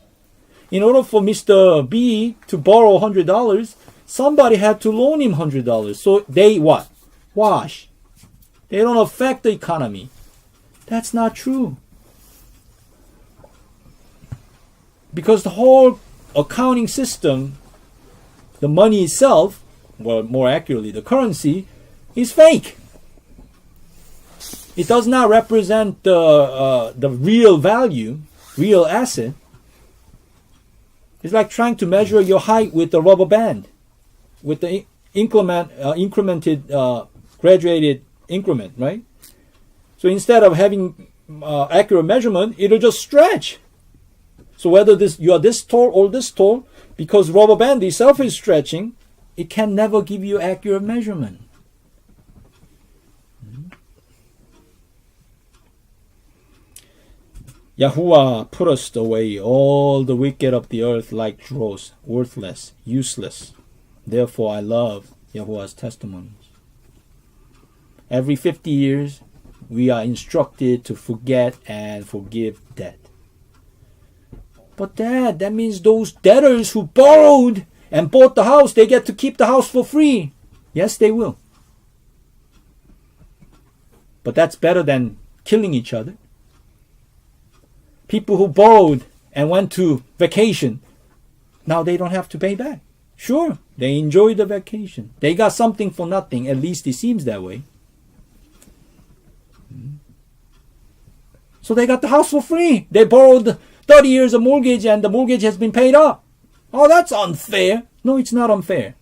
[SPEAKER 1] In order for Mr. B to borrow $100, somebody had to loan him $100. So they what? Wash. They don't affect the economy. That's not true. Because the whole accounting system, the money itself, well, more accurately, the currency, is fake. It does not represent the real value, real asset. It's like trying to measure your height with a rubber band, with the incremented, graduated increment, right? So instead of having accurate measurement, it'll just stretch. So whether you are this tall or this tall, because rubber band itself is stretching, it can never give you accurate measurement. Yahuwah putteth away all the wicked of the earth like dross, worthless, useless. Therefore I love Yahuwah's testimonies. Every 50 years, we are instructed to forget and forgive debt. But Dad, that means those debtors who borrowed and bought the house, they get to keep the house for free. Yes, they will. But that's better than killing each other. People who borrowed and went to vacation, now they don't have to pay back. Sure, they enjoyed the vacation. They got something for nothing, at least it seems that way. So they got the house for free. They borrowed 30 years of mortgage and the mortgage has been paid off. Oh, that's unfair. No, it's not unfair.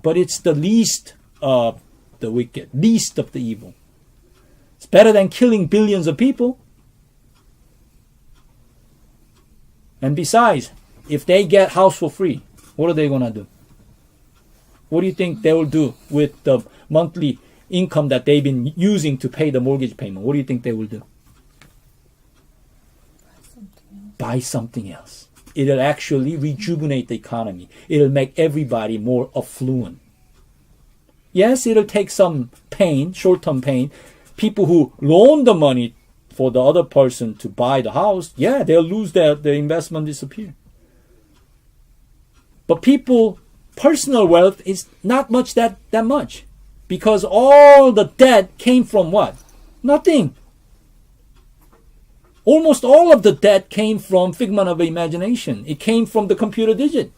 [SPEAKER 1] But it's the least of the wicked, least of the evil. It's better than killing billions of people. And besides, if they get house for free, what are they going to do? What do you think they will do with the monthly income that they've been using to pay the mortgage payment? What do you think they will do? Buy something else. It'll actually rejuvenate the economy. It'll make everybody more affluent. Yes, it'll take some pain, short-term pain. People who loan the money for the other person to buy the house, yeah, they'll lose their investment, disappear. But people, personal wealth is not much that much. Because all the debt came from what? Nothing. Almost all of the debt came from figment of imagination. It came from the computer digit.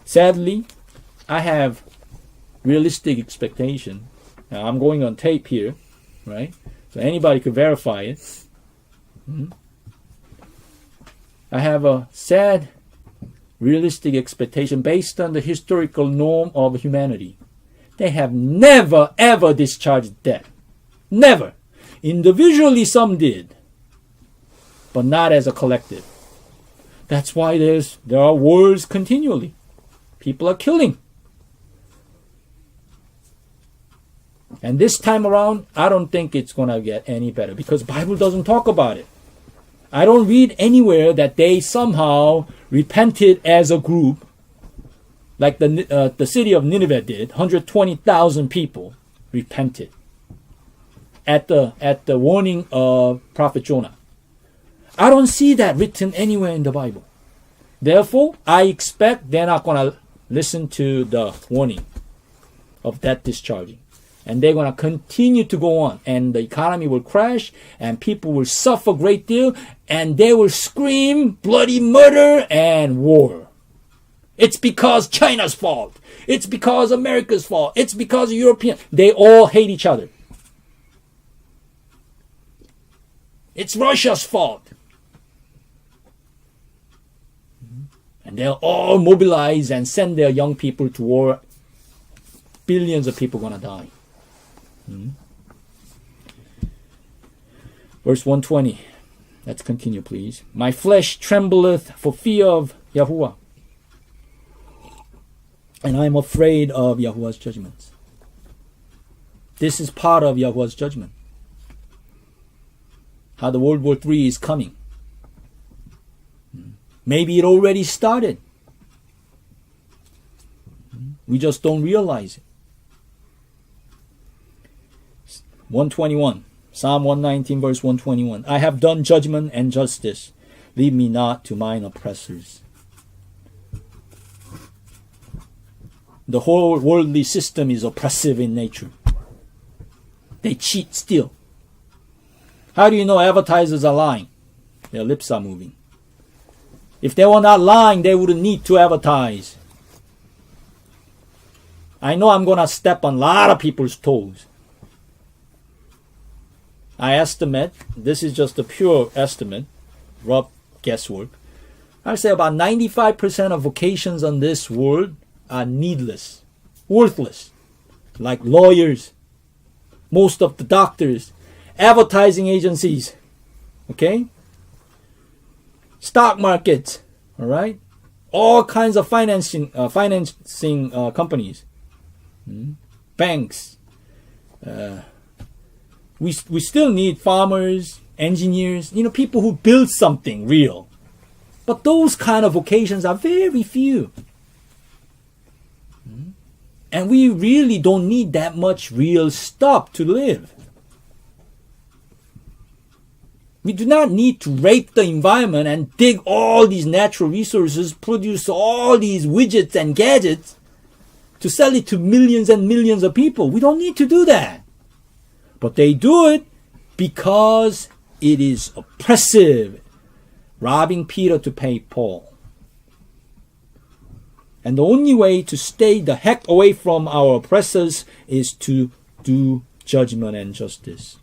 [SPEAKER 1] Sadly, I have realistic expectation. Now, I'm going on tape here, right? So anybody could verify it. I have a sad, realistic expectation based on the historical norm of humanity. They have never, ever discharged debt. Never. Individually, some did, but not as a collective. That's why there are wars continually. People are killing. And this time around, I don't think it's going to get any better because the Bible doesn't talk about it. I don't read anywhere that they somehow repented as a group, like the city of Nineveh did. 120,000 people repented at the warning of Prophet Jonah. I don't see that written anywhere in the Bible. Therefore, I expect they're not going to listen to the warning of debt discharging. And they're going to continue to go on. And the economy will crash. And people will suffer a great deal. And they will scream bloody murder and war. It's because China's fault. It's because America's fault. It's because of European. They all hate each other. It's Russia's fault. And they'll all mobilize and send their young people to war. Billions of people are going to die. Verse 120. Let's continue, please. My flesh trembleth for fear of Yahuwah, and I am afraid of Yahuwah's judgments. This is part of Yahuwah's judgment. How the World War III is coming. Maybe it already started. We just don't realize it. 121. Psalm 119 verse 121. I have done judgment and justice. Lead me not to mine oppressors. The whole worldly system is oppressive in nature. They cheat, steal. How do you know advertisers are lying? Their lips are moving. If they were not lying, they wouldn't need to advertise. I know I'm going to step on a lot of people's toes. I estimate, this is just a pure estimate, rough guesswork. I say about 95% of vocations on this world are needless, worthless, like lawyers, most of the doctors, advertising agencies, okay? Stock markets, all right? All kinds of financing companies, banks. We still need farmers, engineers, people who build something real. But those kind of vocations are very few. And we really don't need that much real stuff to live. We do not need to rape the environment and dig all these natural resources, produce all these widgets and gadgets to sell it to millions and millions of people. We don't need to do that. But they do it because it is oppressive, robbing Peter to pay Paul. And the only way to stay the heck away from our oppressors is to do judgment and justice.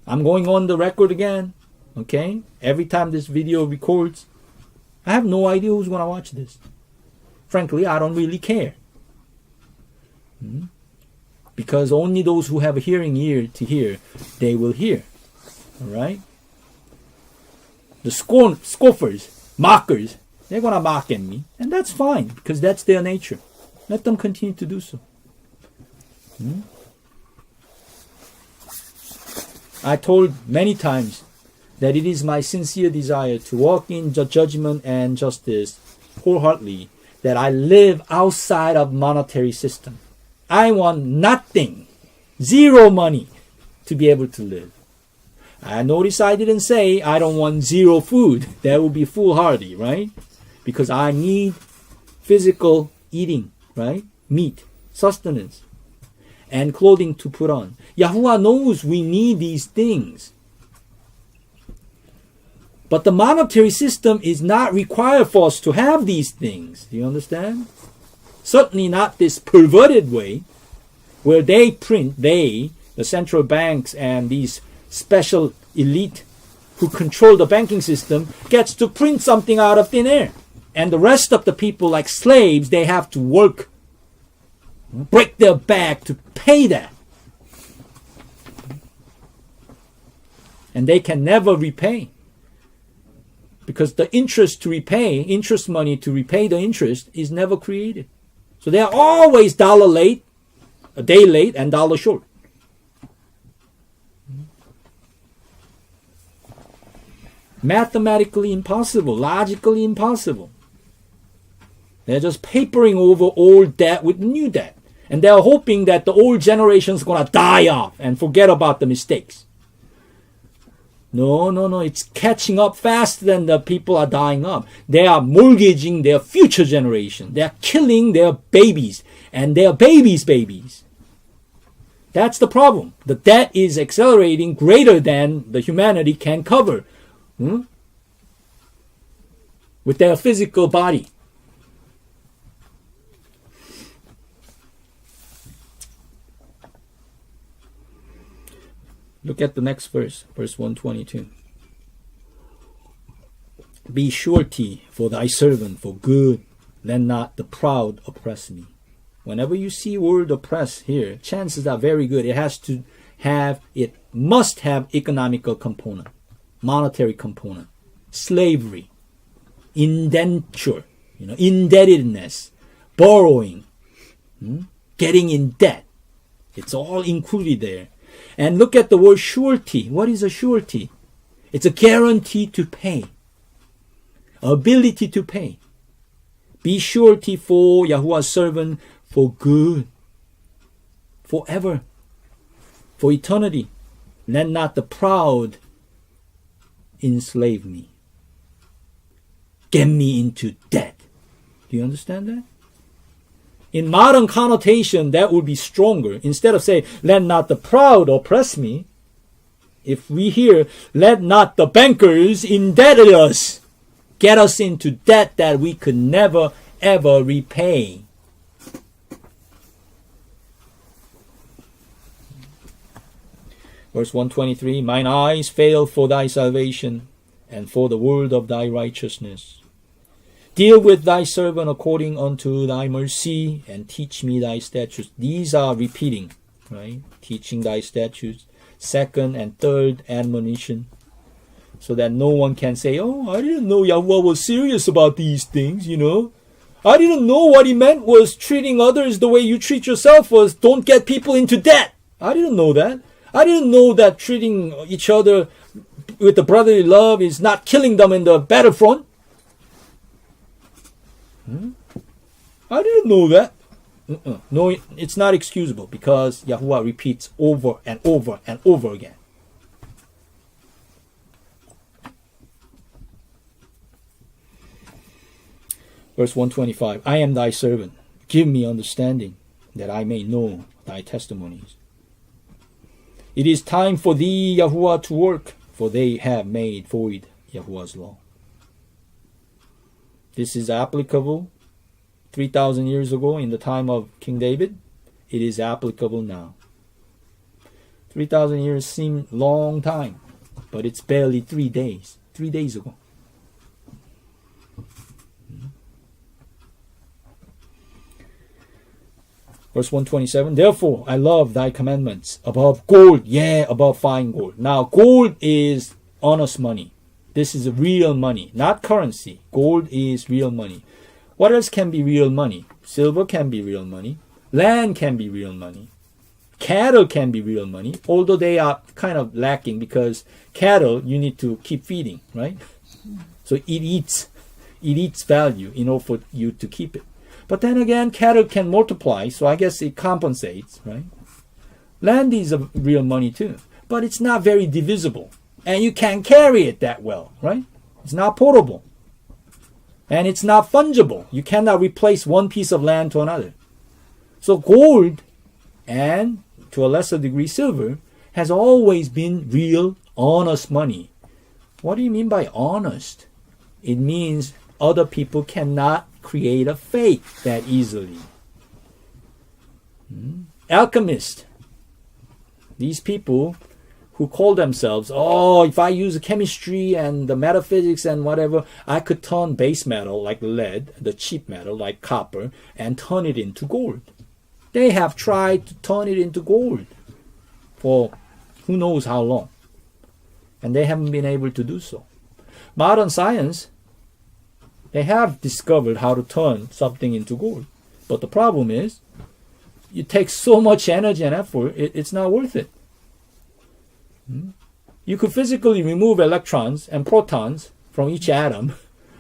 [SPEAKER 1] I'm going on the record again, okay? Every time this video records, I have no idea who's going to watch this. Frankly, I don't really care. Because only those who have a hearing ear to hear, they will hear. All right? The scoffers, mockers, they're going to mock at me. And that's fine, because that's their nature. Let them continue to do so. I told many times that it is my sincere desire to walk in judgment and justice wholeheartedly, that I live outside of monetary system. I want nothing, zero money to be able to live. I notice I didn't say I don't want zero food. That would be foolhardy, right? Because I need physical eating, right? Meat, sustenance, and clothing to put on. Yahuwah knows we need these things. But the monetary system is not required for us to have these things. Do you understand? Certainly not this perverted way where they print, the central banks and these special elite who control the banking system gets to print something out of thin air. And the rest of the people, like slaves, they have to work, break their back to pay that. And they can never repay. Because the interest money to repay the interest is never created. So they are always dollar late, a day late, and dollar short. Mathematically impossible, logically impossible. They're just papering over old debt with new debt. And they're hoping that the old generation is going to die off and forget about the mistakes. No. It's catching up faster than the people are dying up. They are mortgaging their future generation. They are killing their babies and their babies' babies. That's the problem. The debt is accelerating greater than the humanity can cover with their physical body. Look at the next verse, verse 122. Be surety for thy servant for good, let not the proud oppress me. Whenever you see word oppress here, chances are very good. It must have economical component, monetary component, slavery, indenture, indebtedness, borrowing, getting in debt. It's all included there. And look at the word surety. What is a surety? It's a guarantee to pay. Ability to pay. Be surety for Yahuwah's servant for good. Forever. For eternity. Let not the proud enslave me. Get me into debt. Do you understand that? In modern connotation, that would be stronger. Instead of saying, let not the proud oppress me, if we hear, let not the bankers indebt us, get us into debt that we could never, ever repay. Verse 123, mine eyes fail for thy salvation, and for the word of thy righteousness. Deal with thy servant according unto thy mercy, and teach me thy statutes. These are repeating, right? Teaching thy statutes. Second and third admonition. So that no one can say, oh, I didn't know Yahuwah was serious about these things, you know. I didn't know what he meant was treating others the way you treat yourself was don't get people into debt. I didn't know that. I didn't know that treating each other with the brotherly love is not killing them in the battlefront. I didn't know that. No, it's not excusable because Yahuwah repeats over and over and over again. Verse 125, I am thy servant. Give me understanding that I may know thy testimonies. It is time for thee, Yahuwah, to work, for they have made void Yahuwah's law. This is applicable 3,000 years ago in the time of King David. It is applicable now. 3,000 years seem long time, but it's barely 3 days. 3 days ago. Verse 127, therefore I love thy commandments above gold, yea, above fine gold. Now gold is honest money. This is real money, not currency. Gold is real money. What else can be real money? Silver can be real money. Land can be real money. Cattle can be real money, although they are kind of lacking because cattle you need to keep feeding, right? So it eats value in order for you to keep it. But then again, cattle can multiply, so I guess it compensates, right? Land is a real money too, but it's not very divisible. And you can't carry it that well, right? It's not portable. And it's not fungible. You cannot replace one piece of land to another. So gold, and to a lesser degree silver, has always been real, honest money. What do you mean by honest? It means other people cannot create a fake that easily. Alchemists. These people who call themselves, oh, if I use chemistry and the metaphysics and whatever, I could turn base metal like lead, the cheap metal like copper, and turn it into gold. They have tried to turn it into gold for who knows how long. And they haven't been able to do so. Modern science, they have discovered how to turn something into gold. But the problem is, it takes so much energy and effort, it's not worth it. You could physically remove electrons and protons from each atom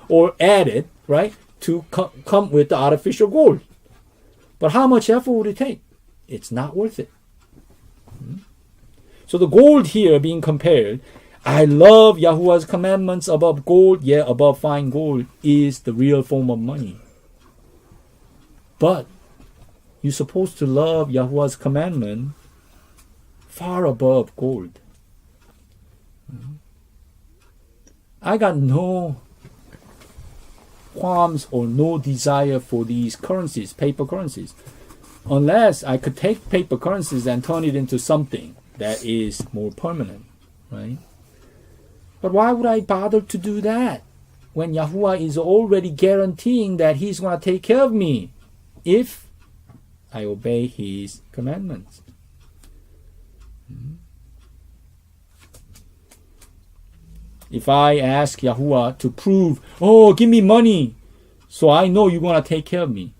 [SPEAKER 1] or add it, right, to come with the artificial gold. But how much effort would it take? It's not worth it. So the gold here being compared, I love Yahuwah's commandments above gold, yea, above fine gold, is the real form of money. But you're supposed to love Yahuwah's commandment far above gold. I got no qualms or no desire for these currencies, paper currencies, unless I could take paper currencies and turn it into something that is more permanent, right? But why would I bother to do that when Yahuwah is already guaranteeing that He's going to take care of me if I obey His commandments? If I ask Yahuwah to prove, oh, give me money, so I know you're going to take care of me,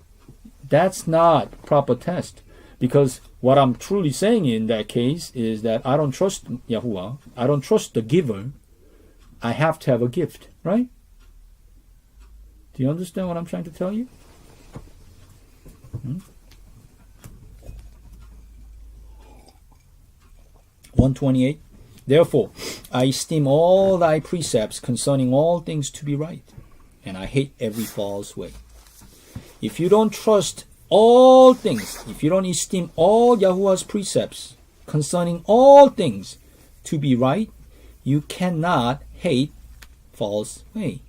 [SPEAKER 1] that's not proper test. Because what I'm truly saying in that case is that I don't trust Yahuwah. I don't trust the giver. I have to have a gift, right? Do you understand what I'm trying to tell you? 128. Therefore, I esteem all thy precepts concerning all things to be right, and I hate every false way. If you don't trust all things, if you don't esteem all Yahuwah's precepts concerning all things to be right, you cannot hate false way.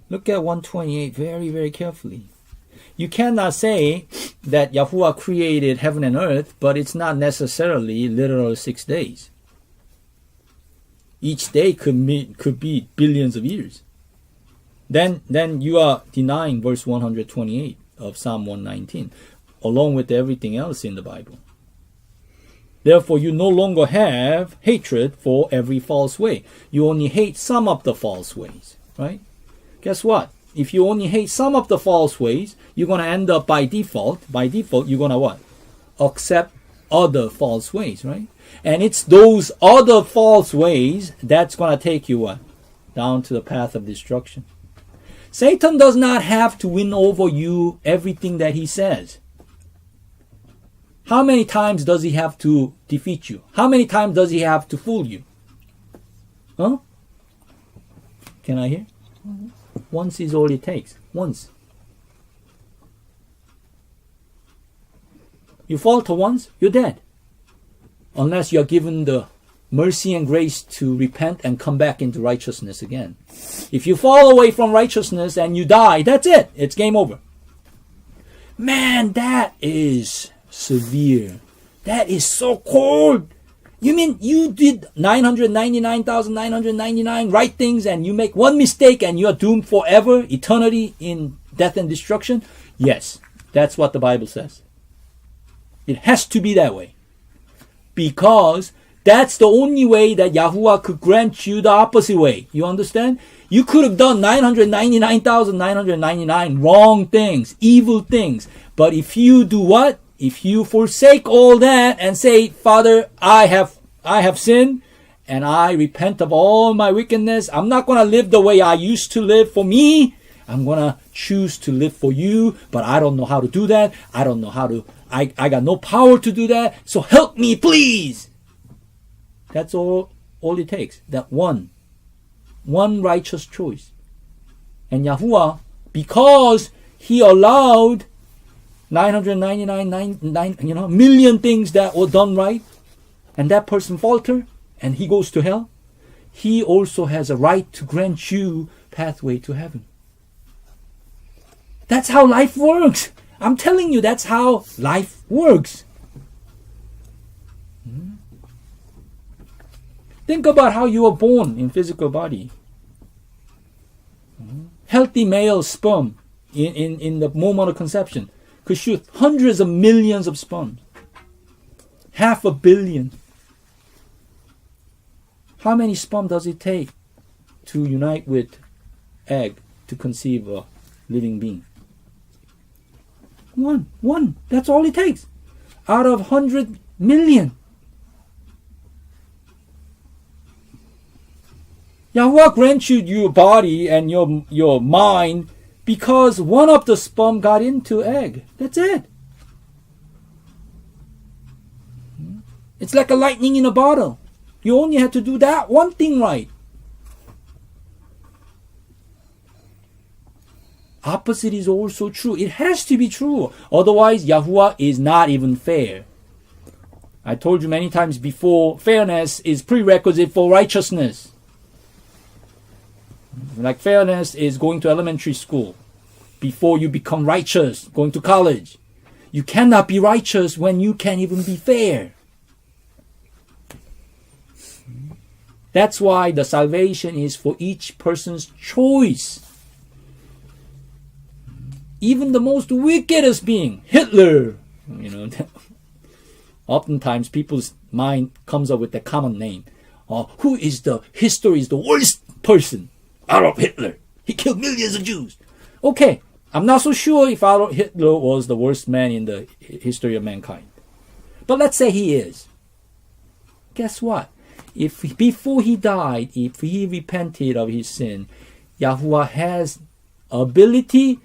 [SPEAKER 1] Look at 128 very, very carefully. You cannot say that Yahuwah created heaven and earth, but it's not necessarily literal 6 days. Each day could be billions of years. Then you are denying verse 128 of Psalm 119, along with everything else in the Bible. Therefore, you no longer have hatred for every false way. You only hate some of the false ways, right? Guess what? If you only hate some of the false ways, you're going to end up by default, you're going to what? Accept other false ways, right? And it's those other false ways that's going to take you what? Down to the path of destruction. Satan does not have to win over you everything that he says. How many times does he have to defeat you? How many times does he have to fool you? Huh? Can I hear? Once is all it takes. Once. You falter once, you're dead. Unless you're given the mercy and grace to repent and come back into righteousness again. If you fall away from righteousness and you die, that's it. It's game over. Man, that is severe. That is so cold. You mean you did 999,999 right things and you make one mistake and you're doomed forever, eternity in death and destruction? Yes, that's what the Bible says. It has to be that way. Because that's the only way that Yahuwah could grant you the opposite way. You understand? You could have done 999,999 wrong things, evil things. But if you do what? If you forsake all that and say, Father, I have sinned and I repent of all my wickedness. I'm not going to live the way I used to live for me. I'm going to choose to live for you, but I don't know how to do that. I don't know how to, I got no power to do that. So help me, please. That's all it takes. That one righteous choice. And Yahuwah, because he allowed 999 million things that were done right, and that person falter, and he goes to hell, he also has a right to grant you pathway to heaven. That's how life works. I'm telling you, that's how life works. Think about how you were born in physical body. Healthy male sperm in the moment of conception could shoot hundreds of millions of sperm. 500 million. How many sperm does it take to unite with egg to conceive a living being? One. That's all it takes. Out of 100 million. Yahuwah grants you your body and your mind because one of the sperm got into egg. That's it. It's like a lightning in a bottle. You only have to do that one thing right. Opposite is also true. It has to be true. Otherwise, Yahuwah is not even fair. I told you many times before, fairness is prerequisite for righteousness. Like fairness is going to elementary school before you become righteous, going to college. You cannot be righteous when you can't even be fair. That's why the salvation is for each person's choice. Even the most wickedest being, Hitler, oftentimes people's mind comes up with the common name. Who is history is the worst person? Adolf Hitler. He killed millions of Jews. Okay, I'm not so sure if Adolf Hitler was the worst man in the history of mankind. But let's say he is. Guess what? If before he died, if he repented of his sin, Yahuwah has ability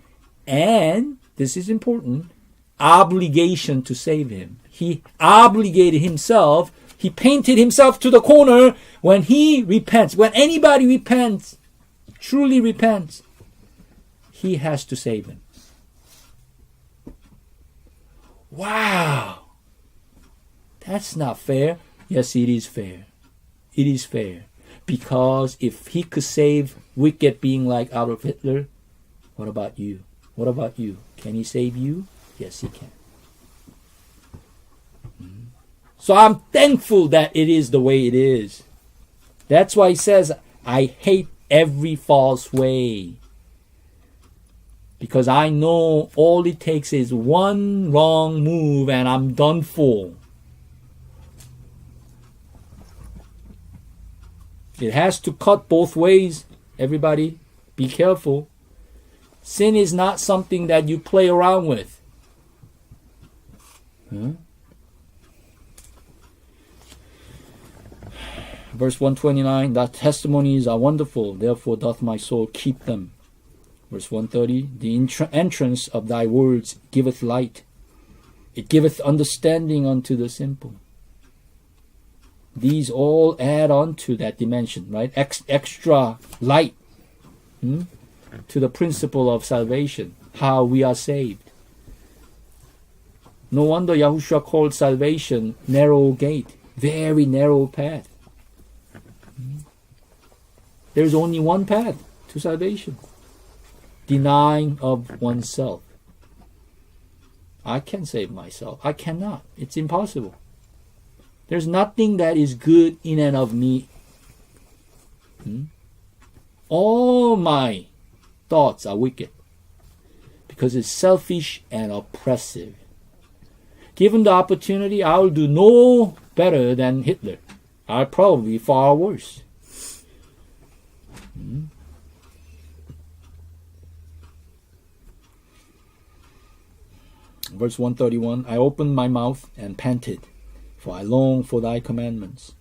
[SPEAKER 1] and, this is important, obligation to save him. He obligated himself. He painted himself to the corner. When he repents, when anybody repents, truly repents, he has to save him. Wow! That's not fair. Yes, it is fair. It is fair. Because if he could save wicked being like Adolf Hitler, what about you? What about you? Can he save you? Yes, he can. So I'm thankful that it is the way it is. That's why he says, I hate every false way. Because I know all it takes is one wrong move and I'm done for. It has to cut both ways. Everybody, be careful. Sin is not something that you play around with. Verse 129, thy testimonies are wonderful, therefore doth my soul keep them. Verse 130, the entrance of thy words giveth light. It giveth understanding unto the simple. These all add on to that dimension, right? Extra light to the principle of salvation, how we are saved. No wonder Yahushua called salvation narrow gate, very narrow path. There's only one path to salvation. Denying of oneself. I can save myself. I cannot. It's impossible. There's nothing that is good in and of me. All my thoughts are wicked because it's selfish and oppressive. Given the opportunity, I'll do no better than Hitler. I'll probably be far worse. Verse 131, I opened my mouth and panted, for I long for thy commandments.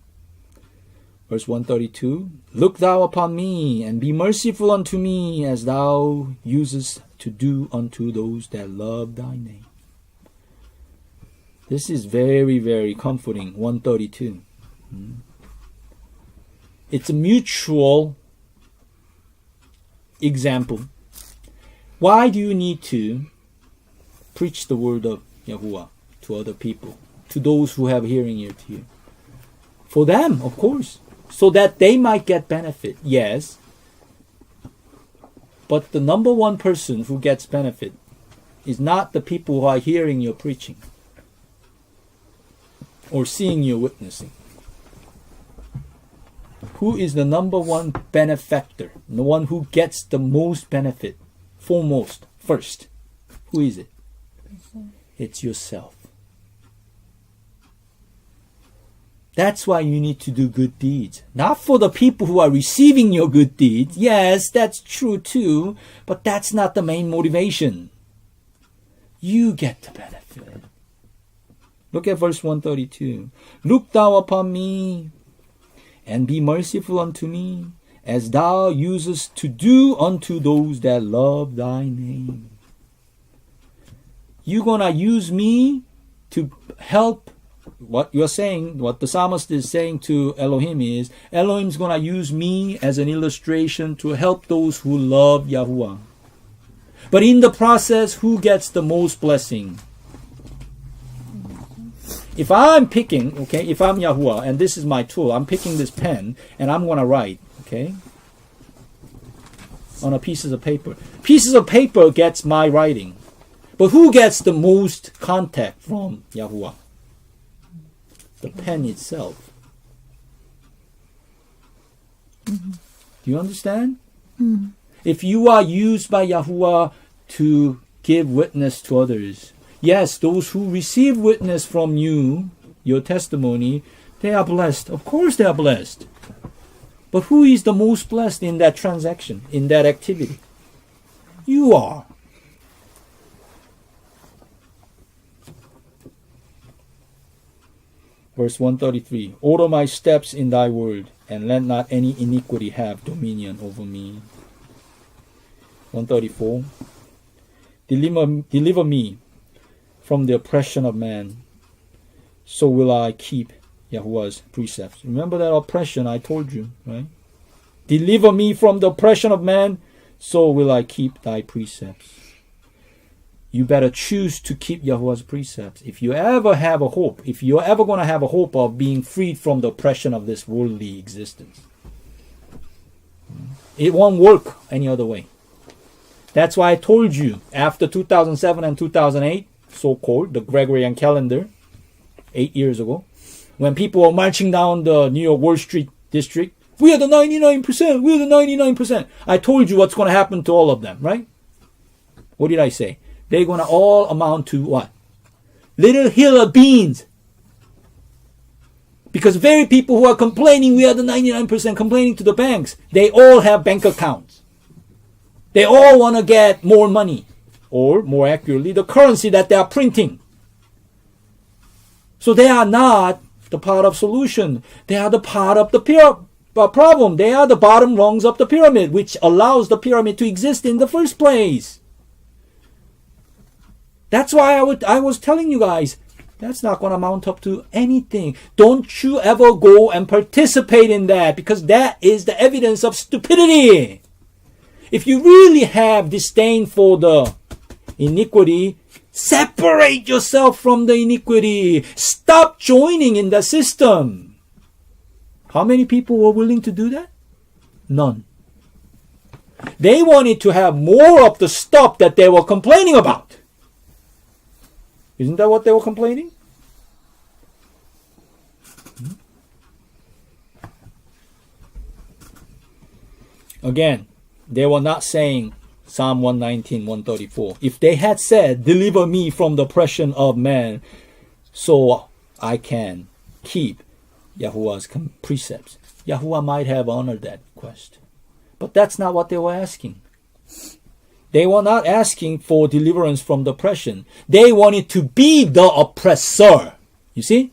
[SPEAKER 1] Verse 132, look thou upon me, and be merciful unto me, as thou usest to do unto those that love thy name. This is very, very comforting, 132. It's a mutual example. Why do you need to preach the word of Yahuwah to other people, to those who have hearing ear to you? For them, of course, so that they might get benefit, yes. But the number one person who gets benefit is not the people who are hearing your preaching or seeing your witnessing. Who is the number one benefactor, the one who gets the most benefit, foremost, first? Who is it? It's yourself. That's why you need to do good deeds. Not for the people who are receiving your good deeds. Yes, that's true too, but that's not the main motivation. You get the benefit. Look at verse 132. Look thou upon me, and be merciful unto me, as thou usest to do unto those that love thy name. You're going to use me to help. What you're saying, what the psalmist is saying to Elohim is, Elohim's going to use me as an illustration to help those who love Yahuwah. But in the process, who gets the most blessing? If I'm picking, okay, if I'm Yahuwah and this is my tool, I'm picking this pen and I'm going to write, okay, on a pieces of paper. Pieces of paper gets my writing. But who gets the most contact from Yahuwah? The pen itself. Do you understand? If you are used by Yahuwah to give witness to others, yes, those who receive witness from you, your testimony, they are blessed. Of course they are blessed. But who is the most blessed in that transaction, in that activity? You are. Verse 133, order my steps in thy word, and let not any iniquity have dominion over me. 134, deliver me from the oppression of man, so will I keep Yahuwah's precepts. Remember that oppression I told you, right? Deliver me from the oppression of man, so will I keep thy precepts. You better choose to keep Yahuwah's precepts. If you ever have a hope, if you're ever going to have a hope of being freed from the oppression of this worldly existence, it won't work any other way. That's why I told you, after 2007 and 2008, so-called, the Gregorian calendar, 8 years ago, when people were marching down the New York Wall Street district, we are the 99%, we are the 99%. I told you what's going to happen to all of them, right? What did I say? They're going to all amount to what? Little hill of beans. Because very people who are complaining, we are the 99% complaining to the banks, they all have bank accounts. They all want to get more money. Or, more accurately, the currency that they are printing. So they are not the part of solution. They are the part of the problem. They are the bottom rungs of the pyramid, which allows the pyramid to exist in the first place. That's why I was telling you guys, that's not going to mount up to anything. Don't you ever go and participate in that, because that is the evidence of stupidity. If you really have disdain for the iniquity, separate yourself from the iniquity. Stop joining in the system. How many people were willing to do that? None. They wanted to have more of the stuff that they were complaining about. Isn't that what they were complaining? Again, they were not saying Psalm 119, 134. If they had said, deliver me from the oppression of man, so I can keep Yahuwah's precepts, Yahuwah might have honored that request. But that's not what they were asking. They were not asking for deliverance from the oppression. They wanted to be the oppressor. You see?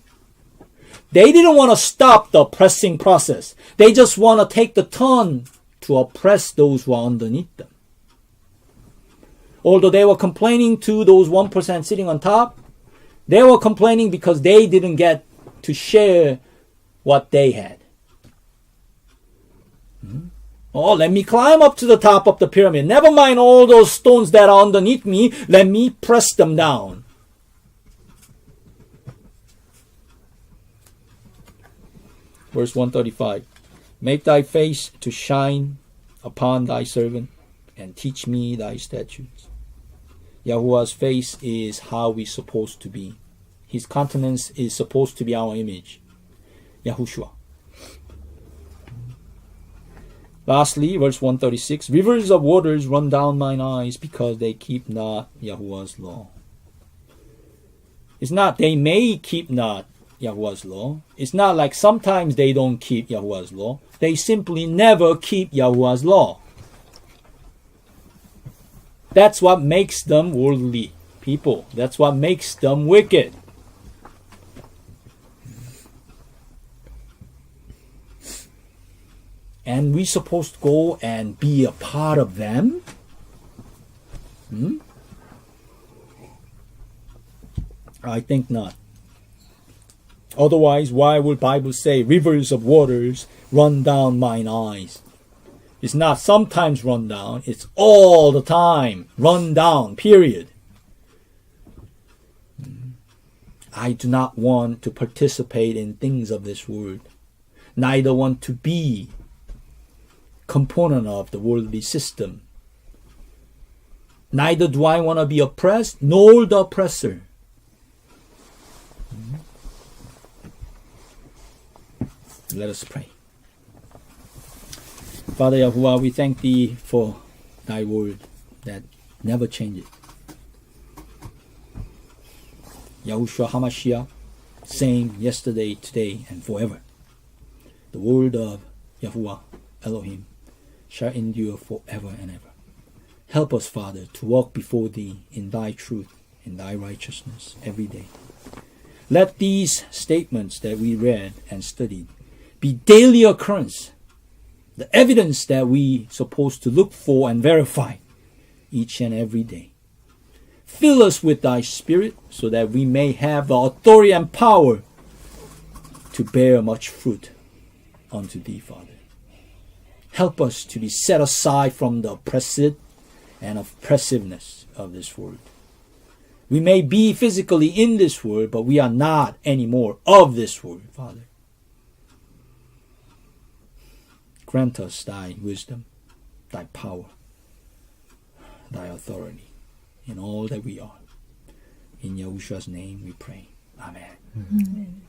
[SPEAKER 1] They didn't want to stop the oppressing process. They just want to take the turn to oppress those who are underneath them. Although they were complaining to those 1% sitting on top, they were complaining because they didn't get to share what they had. Oh, let me climb up to the top of the pyramid. Never mind all those stones that are underneath me. Let me press them down. Verse 135. Make thy face to shine upon thy servant, and teach me thy statutes. Yahuwah's face is how we're supposed to be. His countenance is supposed to be our image. Yahushua. Lastly, verse 136. Rivers of waters run down mine eyes, because they keep not Yahuwah's law. It's not they may keep not Yahuwah's law. It's not like sometimes they don't keep Yahuwah's law. They simply never keep Yahuwah's law. That's what makes them worldly people. That's what makes them wicked. And we're supposed to go and be a part of them? I think not. Otherwise, why would Bible say rivers of waters run down mine eyes? It's not sometimes run down, it's all the time run down, period. I do not want to participate in things of this world. Neither want to be component of the worldly system. Neither do I want to be oppressed, nor the oppressor. Let us pray. Father Yahuwah, we thank Thee for Thy word that never changes. Yahushua HaMashiach, same yesterday, today, and forever. The word of Yahuwah Elohim shall endure forever and ever. Help us, Father, to walk before Thee in Thy truth, in Thy righteousness every day. Let these statements that we read and studied be daily occurrence, the evidence that we supposed to look for and verify each and every day. Fill us with Thy Spirit so that we may have the authority and power to to bear much fruit unto thee, Father. Help us to be set aside from the oppressive and oppressiveness of this world. We may be physically in this world, but we are not anymore of this world, Father. Grant us thy wisdom, thy power, thy authority in all that we are. In Yahushua's name we pray. Amen.
[SPEAKER 6] Amen.